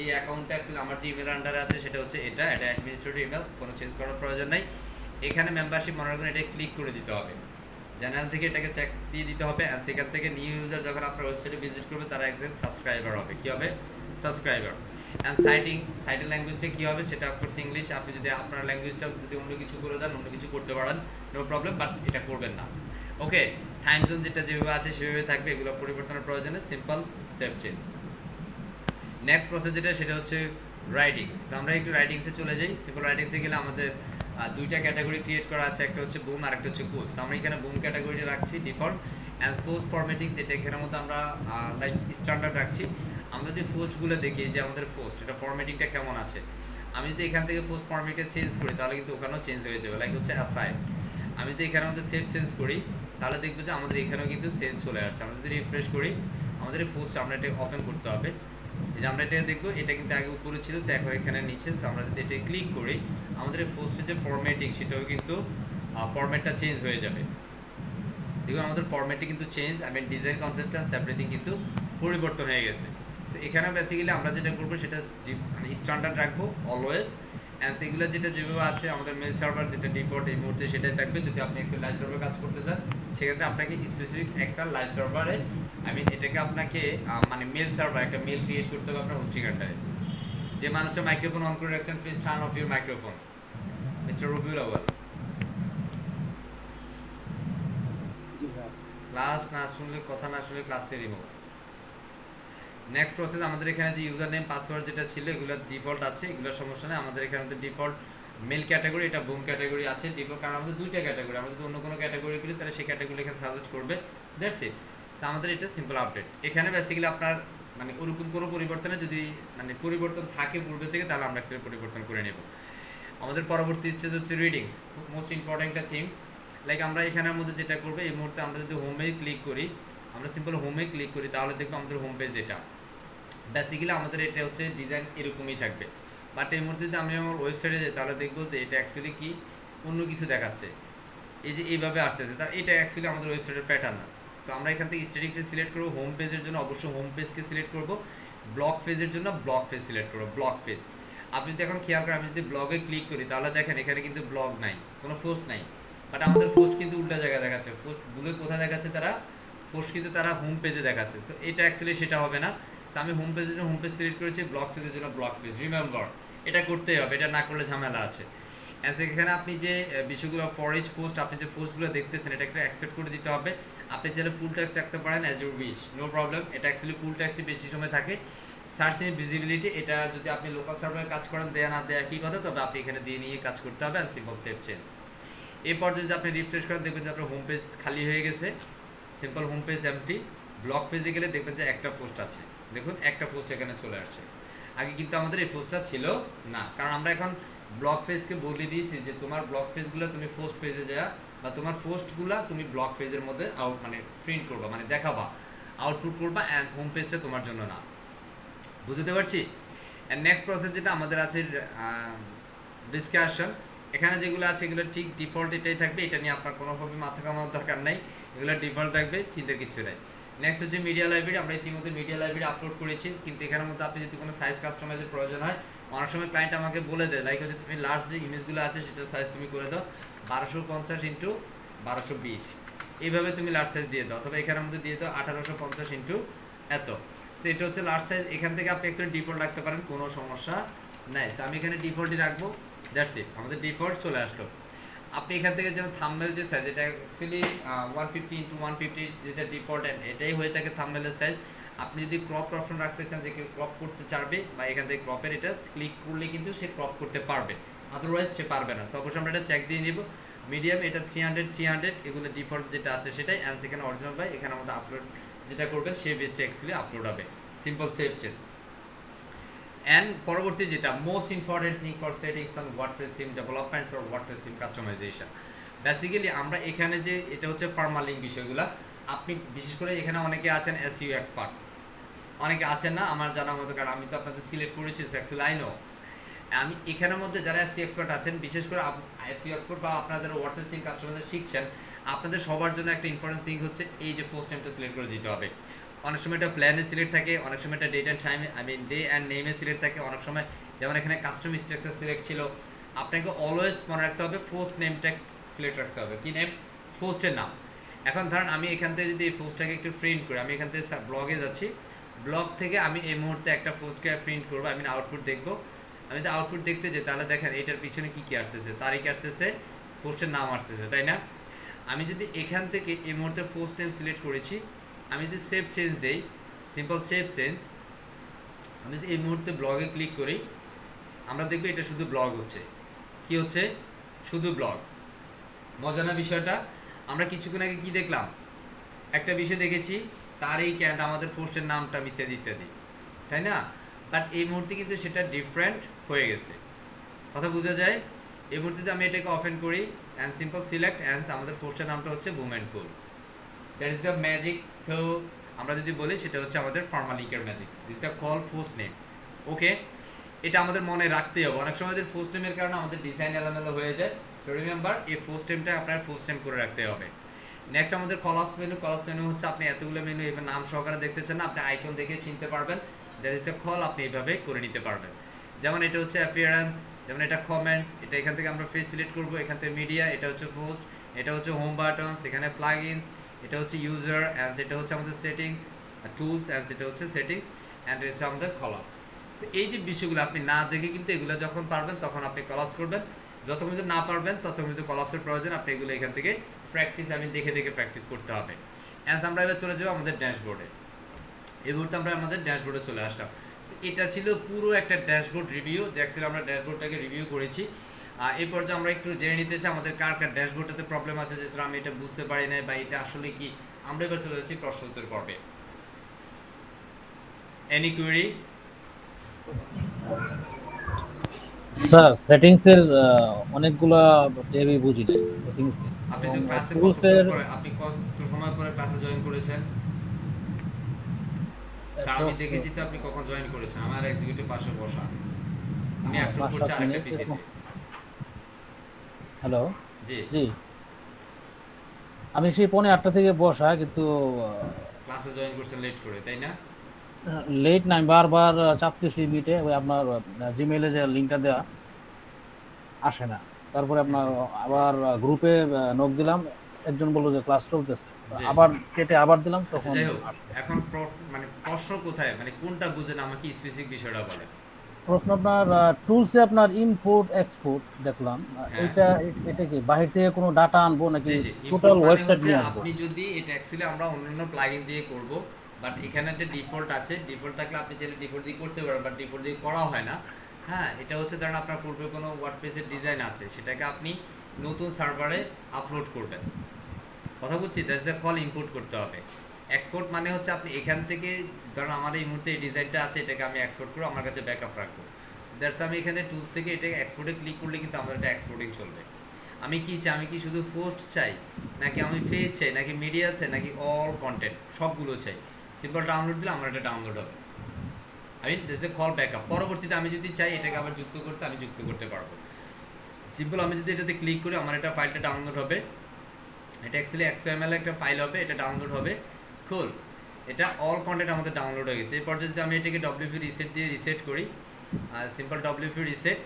এই অ্যাকাউন্টটা অ্যাকচুয়ালি আমার যে ইমেল আন্ডারে আছে সেটা হচ্ছে এটা অ্যাডমিনিস্ট্রেটিভ ইমেল, কোনো চেঞ্জ করার প্রয়োজন নাই। এখানে মেম্বারশিপ মনে রাখবেন এটা ক্লিক করে দিতে হবে, জেনারেল থেকে এটাকে চেক দিয়ে দিতে হবে। অ্যান্ড সেখান থেকে নিউ ইউজার যখন আপনার ওয়েবসাইটে ভিজিট করবে তারা একজন সাবস্ক্রাইবার হবে, কী হবে সাবস্ক্রাইবার। অ্যান্ড সাইটের ল্যাঙ্গুয়েজটা কী হবে সেটা অফকোর্স ইংলিশ, আপনি যদি আপনার ল্যাঙ্গুয়েজটা যদি অন্য কিছু করে দেন অন্য কিছু করতে পারেন, নো প্রবলেম, বাট এটা করবেন না। ওকে, টাইম জোন যেটা যেভাবে আছে সেভাবে থাকবে, এগুলো পরিবর্তনের প্রয়োজনে simple save change. Next process যেটা সেটা হচ্ছে রাইটিংস। আমরা একটু রাইটিংসে চলে যাই। সিম্পল রাইটিংসে গেলে আমাদের দুইটা ক্যাটাগরি ক্রিয়েট করা আছে, একটা হচ্ছে বুম আর একটা হচ্ছে কুল। আমরা এখানে বুম ক্যাটাগরি রাখছি ডিফল্ট, অ্যান্ড পোস্ট ফরম্যাটিং সেটা এখানের মধ্যে আমরা লাইক স্ট্যান্ডার্ড রাখছি। আমরা যদি পোস্টগুলো দেখি যে আমাদের পোস্ট এটা ফরম্যাটিংটা কেমন আছে, আমি যদি এখান থেকে পোস্ট ফরম্যাটে চেঞ্জ করি তাহলে কিন্তু ওখানেও চেঞ্জ হয়ে যাবে, লাইক হচ্ছে অ্যাসাইন। আমি যদি এখানে আমাদের সেভ চেঞ্জ করি তাহলে দেখবো যে আমাদের এখানেও কিন্তু চেঞ্জ চলে আসছে। আমরা যদি রিফ্রেশ করি আমাদের এই পোস্ট আমরা এটা ওপেন করতে হবে, এই যে আমরা এটা দেখবো এটা কিন্তু আগে উপরে ছিল, সে এখন এখানে নিচে। আমরা যদি এটা ক্লিক করি আমাদের এই পোস্টের যে ফরম্যাটিং সেটাও কিন্তু ফরম্যাটটা চেঞ্জ হয়ে যাবে। দেখুন আমাদের ফরম্যাটে কিন্তু চেঞ্জ, আমি ডিজাইন কনসেপ্ট অ্যান্ড এভরিথিং কিন্তু পরিবর্তন হয়ে গেছে। সো এখানে বেসিক্যালি আমরা যেটা করবো সেটা মানে স্ট্যান্ডার্ড রাখবো অলওয়েজ, অ্যান্ড সেগুলো যেটা যেভাবে আছে আমাদের মেল সার্ভার যেটা ডিফল্ট এই মুহূর্তে সেটাই থাকবে। যদি আপনি একটা লাইভ সার্ভার কাজ করতে চান সেক্ষেত্রে আপনাকে স্পেসিফিক একটা লাইভ সার্ভারে এটাকে আপনাকে মানে মেল সার্ভার একটা মেল ক্রিয়েট করতে হবে আপনার হোস্টিং আন্ডারে। যে মানুষটা মাইক্রোফোন অন করে রাখছেন please turn off your microphone, mister Rabiul Awal. Class না শুনলে কথা না শুনলে ক্লাস থেকে রিমুভ। নেক্সট প্রসেস আমাদের এখানে যে ইউজার নেম পাসওয়ার্ড যেটা ছিল এগুলো ডিফল্ট আছে, এগুলোর সমস্যা নেই। আমাদের এখানে ডিফল্ট মেল ক্যাটাগরি, এটা বুম ক্যাটাগরি আছে ডিফল্ট, কারণ আমাদের দুইটা ক্যাটাগরি, আমরা যদি অন্য কোনো ক্যাটাগরি করি তাহলে সেই ক্যাটাগরি এখানে সাজেস্ট করবে, দ্যাটস ইট। তো আমাদের এটা সিম্পল আপডেট। এখানে বেসিক্যালি আপনার মানে ওরকম কোনো পরিবর্তনে যদি মানে পরিবর্তন থাকে পূর্বে থেকে তাহলে আমরা সেটা পরিবর্তন করে নেব। আমাদের পরবর্তী স্টেজ হচ্ছে রিডিংস, মোস্ট ইম্পর্টেন্ট একটা থিম। লাইক আমরা এখানের মধ্যে যেটা করবো এই মুহূর্তে আমরা যদি হোমে ক্লিক করি, আমরা সিম্পল হোমে ক্লিক করি তাহলে দেখবো আমাদের হোম পেজ এটা। বেসিক্যালি আমাদের এটা হচ্ছে ডিজাইন এরকমই থাকবে, বাট এই মুহূর্তে যদি আমি আমার ওয়েবসাইটে যাই তাহলে দেখবো যে এটা অ্যাকচুয়ালি কি অন্য কিছু দেখাচ্ছে, এই যে এইভাবে আসতেছে, তার এটা অ্যাকচুয়ালি আমাদের ওয়েবসাইটের প্যাটার্ন না। তো আমরা এখান থেকে স্ট্যাটিক পেজ সিলেক্ট করবো, হোম পেজের জন্য অবশ্যই হোম পেজকে সিলেক্ট করবো, ব্লগ পেজের জন্য ব্লগ পেজ সিলেক্ট করবো, ব্লগ পেজ। আপনি যদি এখন খেয়াল করেন আমি যদি ব্লগে ক্লিক করি তাহলে দেখেন এখানে কিন্তু ব্লগ নাই, কোনো পোস্ট নাই, বাট আমাদের পোস্ট কিন্তু উল্টা জায়গায় দেখাচ্ছে। পোস্টগুলো কোথায় দেখাচ্ছে, তারা পোস্ট কিন্তু তারা হোম পেজে দেখাচ্ছে। সো এটা অ্যাকচুয়ালি সেটা হবে না। সো আমি হোম পেজের জন্য হোম পেজ সিলেক্ট করেছি, ব্লগ পেজের জন্য ব্লগ পেজ। রিমেম্বার এটা করতেই হবে, এটা না করলে ঝামেলা আছে। অ্যাজ এখানে আপনি যে বিষয়গুলো ফর ইচ পোস্ট আপনি যে পোস্টগুলো দেখতেছেন এটা একটা অ্যাকসেপ্ট করে দিতে হবে। আপনি চাইলে ফুল টেক্সট রাখতে পারেন as your wish, no problem. এটা অ্যাকচুয়ালি ফুল টেক্সটই বেশি সময় থাকে। সার্চ ইঞ্জিন ভিজিবিলিটি এটা যদি আপনি লোকাল সার্ভারে কাজ করেন দেয়া না দেয়া কী কথা, তবে আপনি এখানে দিয়ে নিয়ে কাজ করতে হবে। And simple save change. এরপর যদি আপনি রিফ্রেশ করেন দেখবেন যে আপনার হোম পেজ খালি হয়ে গেছে, simple home page empty. Blog পেজে গেলে দেখবেন যে একটা পোস্ট আছে, দেখুন একটা পোস্ট এখানে চলে আসছে। আগে কিন্তু আমাদের এই পোস্টটা ছিল না, কারণ আমরা এখন ব্লগ পেজকে বলে দিয়েছি যে তোমার ব্লগ পেজগুলো তুমি পোস্ট পেজে যা বা তোমার পোস্টগুলা তুমি ব্লগ পেজের মধ্যে মানে প্রিন্ট করবা, মানে দেখাবা, আউটপুট করবা, অ্যান্ড হোম পেজটা তোমার জন্য না। বুঝতে পারছি? অ্যান্ড নেক্সট প্রসেস যেটা আমাদের আছে ডিসকাশন। এখানে যেগুলো আছে এগুলো ঠিক ডিফল্ট এটাই থাকবে, এটা নিয়ে আপনার কোনোভাবে মাথা কামানোর দরকার নেই, এগুলো ডিফল্ট থাকবে, চিন্তার কিছু নেই। নেক্সট হচ্ছে মিডিয়া লাইব্রেরি। আমরা ইতিমধ্যে মিডিয়া লাইব্রেরি আপলোড করেছি, কিন্তু এখানের মধ্যে আপনি যদি কোনো সাইজ কাস্টমাইজের প্রয়োজন হয়, অনেক সময় ক্লায়েন্ট আমাকে বলে দেয় লাইক হচ্ছে তুমি লার্জ যে ইমেজগুলো আছে সেটার সাইজ তুমি করে দাও 1250 ইন্টু 1220, এইভাবে তুমি লার্জ সাইজ দিয়ে দাও, অথবা এখানের মধ্যে দিয়ে দাও 1850 ইন্টু এত। সেটা হচ্ছে লার্জ সাইজ। এখান থেকে আপনি এক্সট্রা ডিফল্ট রাখতে পারেন, কোনো সমস্যা নাই। আমি এখানে ডিফল্টই রাখবো, দ্যাটস ইট, আমাদের ডিফল্ট চলে আসলো। আপনি এখান থেকে যেমন থাম্বনেল যে সাইজ, এটা অ্যাকচুয়ালি 150 ইন্টু 150 যেটা ডিফল্ট, এটাই হয়ে থাকে থাম্বনেলের সাইজ। আপনি যদি ক্রপ অপশন রাখতে চান যে কেউ ক্রপ করতে চাইবে, বা এখান থেকে ক্রপের এটা ক্লিক করলে কিন্তু সে ক্রপ করতে পারবে, আদারওয়াইজ সে পারবে না। সো অবশ্যই আমরা এটা চেক দিয়ে নিব। মিডিয়াম এটা 300 এগুলো ডিফল্ট যেটা আছে সেটাই, অ্যান্ড সেখানে অরিজিনাল বাই এখানে আমাদের আপলোড যেটা করবেন সেই বেসটা অ্যাকচুয়ালি আপলোড হবে। Simple save change. অ্যান্ড পরবর্তী যেটা most important thing for settings on WordPress theme development or WordPress theme customisation. Basically আমরা এখানে যে এটা হচ্ছে পারমালিঙ্ক বিষয়গুলো, আপনি বিশেষ করে এখানে অনেকে আছেন এসইও এক্সপার্ট, অনেকে আছেন না আমার জানা মতো, কারণ আমি তো আপনাদের সিলেক্ট করেছি অ্যাকচুয়ালি আই নো। আমি এখানের মধ্যে যারা এসইও এক্সপার্ট আছেন, বিশেষ করে এসইও এক্সপার্ট বা আপনারা যারা ওয়ার্ডপ্রেস থিম কাস্টমাইজেশন শিখছেন, আপনাদের সবার জন্য একটা ইম্পর্টেন্ট থিং হচ্ছে এই যে ফার্স্ট নেমটা সিলেক্ট করে দিতে হবে। অনেক সময় এটা প্ল্যানে সিলেক্ট থাকে, অনেক সময় এটা date and time day and নেমে সিলেক্ট থাকে, অনেক সময় যেমন এখানে কাস্টম স্ট্রাকচার সিলেক্ট ছিল। আপনাকে অলওয়েজ মনে রাখতে হবে ফার্স্ট নেমটা সিলেক্ট রাখতে হবে। কি নেম? ফার্স্টের নাম। এখন ধরেন আমি এখান থেকে যদি এই পোস্টটাকে একটু প্রিন্ট করি, আমি এখান থেকে ব্লগে যাচ্ছি, ব্লগ থেকে আমি এই মুহূর্তে একটা পোস্টকে প্রিন্ট করবো, আমি আউটপুট দেখবো। আমি যদি আউটপুট দেখতে যাই তাহলে দেখেন এটার পিছনে কি কি আসতেছে, তারিখ আসতেছে, পোস্টের নাম আসতেছে, তাই না? আমি যদি এখান থেকে এই মুহূর্তে ফার্স্ট নেম সিলেক্ট করেছি, আমি যদি সেভ চেঞ্জ দেই, সিম্পল সেভ চেঞ্জ, আমি যদি এই মুহূর্তে ব্লগে ক্লিক করি, আমরা দেখবো এটা শুধু ব্লগ হচ্ছে। কি হচ্ছে? শুধু ব্লগ। মজা না বিষয়টা? আমরা কিছুক্ষণ আগে কি দেখলাম? একটা বিষয় দেখেছি, তারিখ অ্যান্ড আমাদের পোস্টের নামটা ইত্যাদি ইত্যাদি, তাই না? বাট এই মুহূর্তে কিন্তু সেটা ডিফারেন্ট হয়ে গেছে। কথা বোঝা যায়? এই মুহূর্তে আমি এটাকে ওপেন করি অ্যান্ড সিম্পল সিলেক্ট অ্যান্ড আমাদের পোস্টের নামটা হচ্ছে বুমেন cool. That is the magic. তো আমরা যদি বলি সেটা হচ্ছে আমাদের পারমালিঙ্কের magic, this the call first name. Okay, এটা আমাদের মনে রাখতেই হবে। অনেক সময় আমাদের ফার্স্ট নেমের কারণে আমাদের ডিজাইন এলোমেলো হয়ে যায়। সো রিমেম্বার এই ফার্স্ট নেমটা আপনার ফার্স্ট নেম করে রাখতে হবে। নেক্সট আমাদের কলাস মেনু। কলাস মেনু হচ্ছে আপনি এতগুলো মেনু এবার নাম সহকারে দেখতে চান না, আপনি আইকন দেখে চিনতে পারবেন, দ্যাট ইজ দ্য কল, আপনি এইভাবে করে নিতে পারবেন। যেমন এটা হচ্ছে অ্যাপিয়ারেন্স, যেমন এটা কমেন্টস, এটা এখান থেকে আমরা ফেস সিলেক্ট করবো, এখান থেকে মিডিয়া, এটা হচ্ছে পোস্ট, এটা হচ্ছে হোম বাটনস, এখানে প্লাগইনস, এটা হচ্ছে ইউজার, অ্যান্ড এটা হচ্ছে আমাদের সেটিংস টুলস, অ্যান্ড এটা হচ্ছে সেটিংস, অ্যান্ড এটা হচ্ছে আমাদের কলাস। সো এই যে বিষয়গুলো আপনি না দেখে কিন্তু এগুলো যখন পারবেন তখন আপনি কলাস করবেন, যতক্ষণ যদি না পারবেন ততক্ষণ কিন্তু কলাসের প্রয়োজন। আপনি এগুলো এখান থেকে প্র্যাকটিস, আমি দেখে দেখে প্র্যাকটিস করতে হবে। অ্যান্ড আমরা এবার চলে যাবো আমাদের ড্যাশবোর্ডে। এই মুহূর্তে আমরা আমাদের ড্যাশবোর্ডে চলে আসলাম। এটা ছিল পুরো একটা ড্যাশবোর্ড রিভিউ, যে অ্যাকচুয়ালি আমরা ড্যাশবোর্ডটাকে রিভিউ করেছি। এই পর্যায়ে আমরা একটু জেনে নিতে চাই আমাদের কার কার ড্যাশবোর্ডটাতে প্রবলেম আছে, যে আমি এটা বুঝতে পারি না বা এটা আসলে কি। আমরা এবার চলে যাচ্ছি প্রশ্ন উত্তর পর্বে। Any query? স্যার সেটিংসের অনেকগুলা ট্যাবই বুঝি না সেটিংস। আপনি তো ক্লাসে আপনি কত সময় পরে ক্লাসে জয়েন করেছেন? স্যার আমি দেখেছি তো আপনি কখন জয়েন করেছেন, আমার এক্সিকিউটিভ পাশে বসা, উনি আপলোড করছে আরেকটা পিসিতে। হ্যালো, জি জি আমি সেই 8:30 থেকে বসা, কিন্তু ক্লাসে জয়েন করছেন লেট করে, তাই না? লেট না, আমি বারবার চাপতেছি মিটে, ওই আপনার জিমেইলে যে লিংকটা দেওয়া আসে না। তারপরে আপনার আবার গ্রুপে নক দিলাম, একজন বললো যে ক্লাস চলতেছে, আবার কেটে আবার দিলাম, তখন যাই হোক, এখন মানে প্রশ্ন কোথায়, মানে কোনটা বুঝেন আমাকে স্পেসিফিক বিষয়টা বলেন। প্রশ্ন আপনার টুলসে আপনার ইম্পোর্ট এক্সপোর্ট দেখলাম, এটা কি বাহির থেকে কোনো ডাটা আনবো নাকি টোটাল ওয়েবসাইট নিয়ে আসবো? আপনি যদি এটা অ্যাকচুয়ালি আমরা অন্যান্য প্লাগইন দিয়ে করব, বাট এখানে একটা ডিফল্ট আছে, ডিফল্ট থাকলে আপনি চাইলে ডিফল্ট দিয়ে করতে পারেন, বাট ডিফল্ট দিয়ে করা হয় না। হ্যাঁ, এটা হচ্ছে ধরেন আপনার পূর্বে কোনো ওয়ার্ডপ্রেসের ডিজাইন আছে, সেটাকে আপনি নতুন সার্ভারে আপলোড করবেন। কথা বলছি, দ্যাটস দ্য কল, ইম্পোর্ট করতে হবে। এক্সপোর্ট মানে হচ্ছে আপনি এখান থেকে ধরেন আমার এই মুহূর্তে এই ডিজাইনটা আছে, এটাকে আমি এক্সপোর্ট করে আমার কাছে ব্যাকআপ রাখবো। দ্যাটস আমি এখানে টুলস থেকে এটাকে এক্সপোর্টে ক্লিক করলে কিন্তু আমাদের এটা এক্সপোর্টিং চলবে। আমি কি চাই, আমি কি শুধু পোস্ট চাই, নাকি আমি পেজ চাই, নাকি মিডিয়া চাই, নাকি অল কন্টেন্ট, সবগুলো চাই। সিম্পল ডাউনলোড দিলে আমার এটা ডাউনলোড হবে। আমি যে কল ব্যাকআপ, পরবর্তীতে আমি যদি চাই এটাকে আবার যুক্ত করতে, আমি যুক্ত করতে পারবো। সিম্পল আমি যদি এটাতে ক্লিক করি আমার এটা ফাইলটা ডাউনলোড হবে। এটা অ্যাকচুয়ালি XML একটা ফাইল হবে, এটা ডাউনলোড হবে। খুল, এটা অল কন্টেন্ট আমাদের ডাউনলোড হয়ে গেছে। এই পর্যায়ে যদি আমি এটাকে WP রিসেট দিয়ে রিসেট করি, সিম্পল WP রিসেট,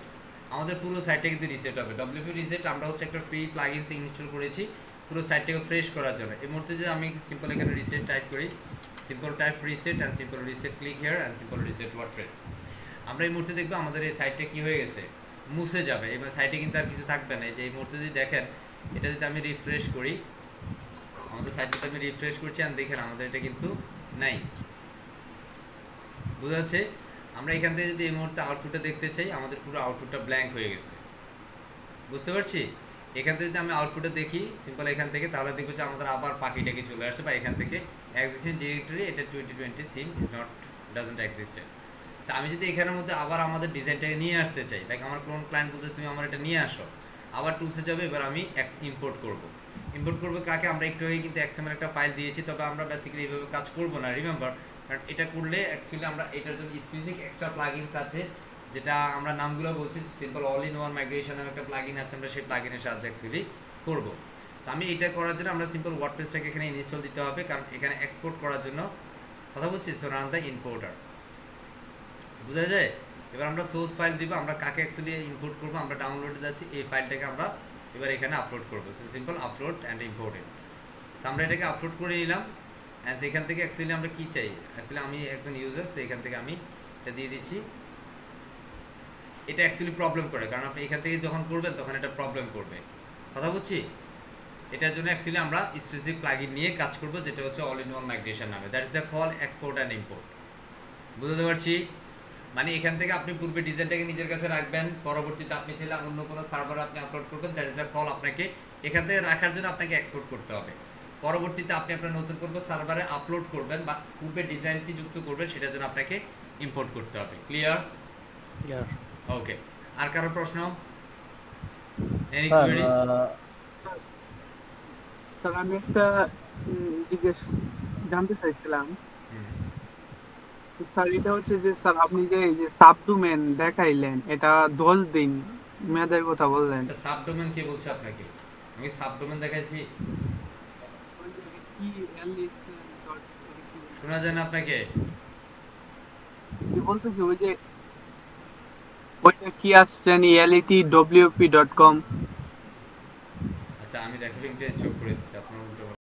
আমাদের পুরো সাইটটা কিন্তু রিসেট হবে। WP রিসেট আমরা হচ্ছে একটা ফ্রি প্লাগইনস ইনস্টল করেছি পুরো সাইটটাকে ফ্রেশ করার জন্য। এই মুহূর্তে যদি আমি সিম্পল এখানে রিসেট টাইপ করি, simple type reset and simple reset, click here and simple reset WordPress, আমরা এই মুহূর্তে দেখবো আমাদের এই সাইটটা কি হয়ে গেছে, মুছে যাবে। এবার সাইটে কিন্তু আর কিছু থাকবে না। এই যে এই মুহূর্তে যদি দেখেন, এটা যদি আমি রিফ্রেশ করি, আমাদের সাইটটা আমি রিফ্রেশ করছি আর দেখেন আমাদের এটা কিন্তু নাই। বুঝা যাচ্ছে? আমরা এখান থেকে যদি এই মুহূর্তে আউটপুটটা দেখতে চাই, আমাদের পুরো আউটপুটটা ব্ল্যাঙ্ক হয়ে গেছে। বুঝতে পারছি? এখান থেকে যদি আমি আউটপুটটা দেখি সিম্পল এখান থেকে, তাহলে দেখবো যে আমাদের আবার পাখিটাকে চলে আসছে, বা এখান থেকে এক্সিস্টিং ডিরেক্টরি এটা 2020 theme is not doesn't existed. আমি যদি এখানের মধ্যে আবার আমাদের ডিজাইনটাকে নিয়ে আসতে চাই, লাইক আমার কোন ক্লায়েন্ট বলতে তুমি আমার এটা নিয়ে আসো, আবার টুলসে যাবে, এবার আমি ইম্পোর্ট করব। ইম্পোর্ট করবো কাকে, আমরা একটু আগে কিন্তু XML একটা ফাইল দিয়েছি, তবে আমরা বেসিক্যালি এইভাবে কাজ করব না, রিমেম্বার। কারণ এটা করলে অ্যাকচুয়ালি আমরা এটার জন্য স্পেসিফিক এক্সট্রা প্লাগইনস আছে, যেটা আমরা নামগুলো বলছি, simple all in one migration নামে একটা প্লাগইন আছে, আমরা সেই প্লাগইনের সাহায্যে অ্যাকচুয়ালি করব। তো আমি এটা করার জন্য আমরা সিম্পল ওয়ার্ডপ্রেসটাকে এখানে ইনস্টল দিতে হবে, কারণ এখানে এক্সপোর্ট করার জন্য কথা বলছি, সো রান দ্য ইম্পোর্টার। বুঝা যায়? এবার আমরা সোর্স ফাইল দিব, আমরা কাকে অ্যাকচুয়ালি ইম্পোর্ট করব, আমরা ডাউনলোডে যাচ্ছি, এই ফাইলটাকে আমরা এবার এখানে আপলোড করব। So simple upload and import it. So আমরা এটাকে আপলোড করে নিলাম, অ্যান্ড এখান থেকে অ্যাকচুয়ালি আমরা কি চাই, অ্যাকচুয়ালি আমি একজন ইউজার, সো এখান থেকে আমি এটা দিয়ে দিচ্ছি। এটা অ্যাকচুয়ালি প্রবলেম করে, কারণ আপনি এখান থেকে যখন করবেন তখন এটা প্রবলেম করবে। কথা বলছি? এটার জন্য অ্যাকচুয়ালি আমরা স্পেসিফিক প্লাগইন নিয়ে কাজ করব, যেটা হচ্ছে অল ইন ওয়ান মাইগ্রেশন নামে। That is the call export and import. বুঝতে পারছি? মানে এখান থেকে আপনি পূর্বে ডিজাইনটাকে নিজের কাছে রাখবেন, পরবর্তীতে আপনি চাইলে অন্য কোনো সার্ভারে আপনি আপলোড করবেন। দ্যাট ইজ দ্য কল, আপনাকে এখান থেকে রাখার জন্য আপনাকে এক্সপোর্ট করতে হবে। পরবর্তীতে আপনি আপনার নতুন কোনো সার্ভারে আপলোড করবেন বা পূর্বে ডিজাইনটি যুক্ত করবেন, সেটার জন্য আপনাকে ইম্পোর্ট করতে হবে। ক্লিয়ার? ওকে। আর কারো প্রশ্ন? Any query? স্যার আমি একটা জানতে চাইছিলাম স্যার, এটা হচ্ছে যে স্যার আপনি যে এই যে সাবডোমেন দেখাইলেন, এটা 10 দিন মেয়াদের কথা বললেন, এটা সাবডোমেন কে বলছে আপনাকে? আমি সাবডোমেন দেখাইছি? শোনা যায় না আপনাকে? কি বলতেছি ওই যে ওইটা কি আসছে realitywp.com। আচ্ছা আমি রেকর্ডিং টেস্ট করে দিচ্ছি, আপনার উল্টো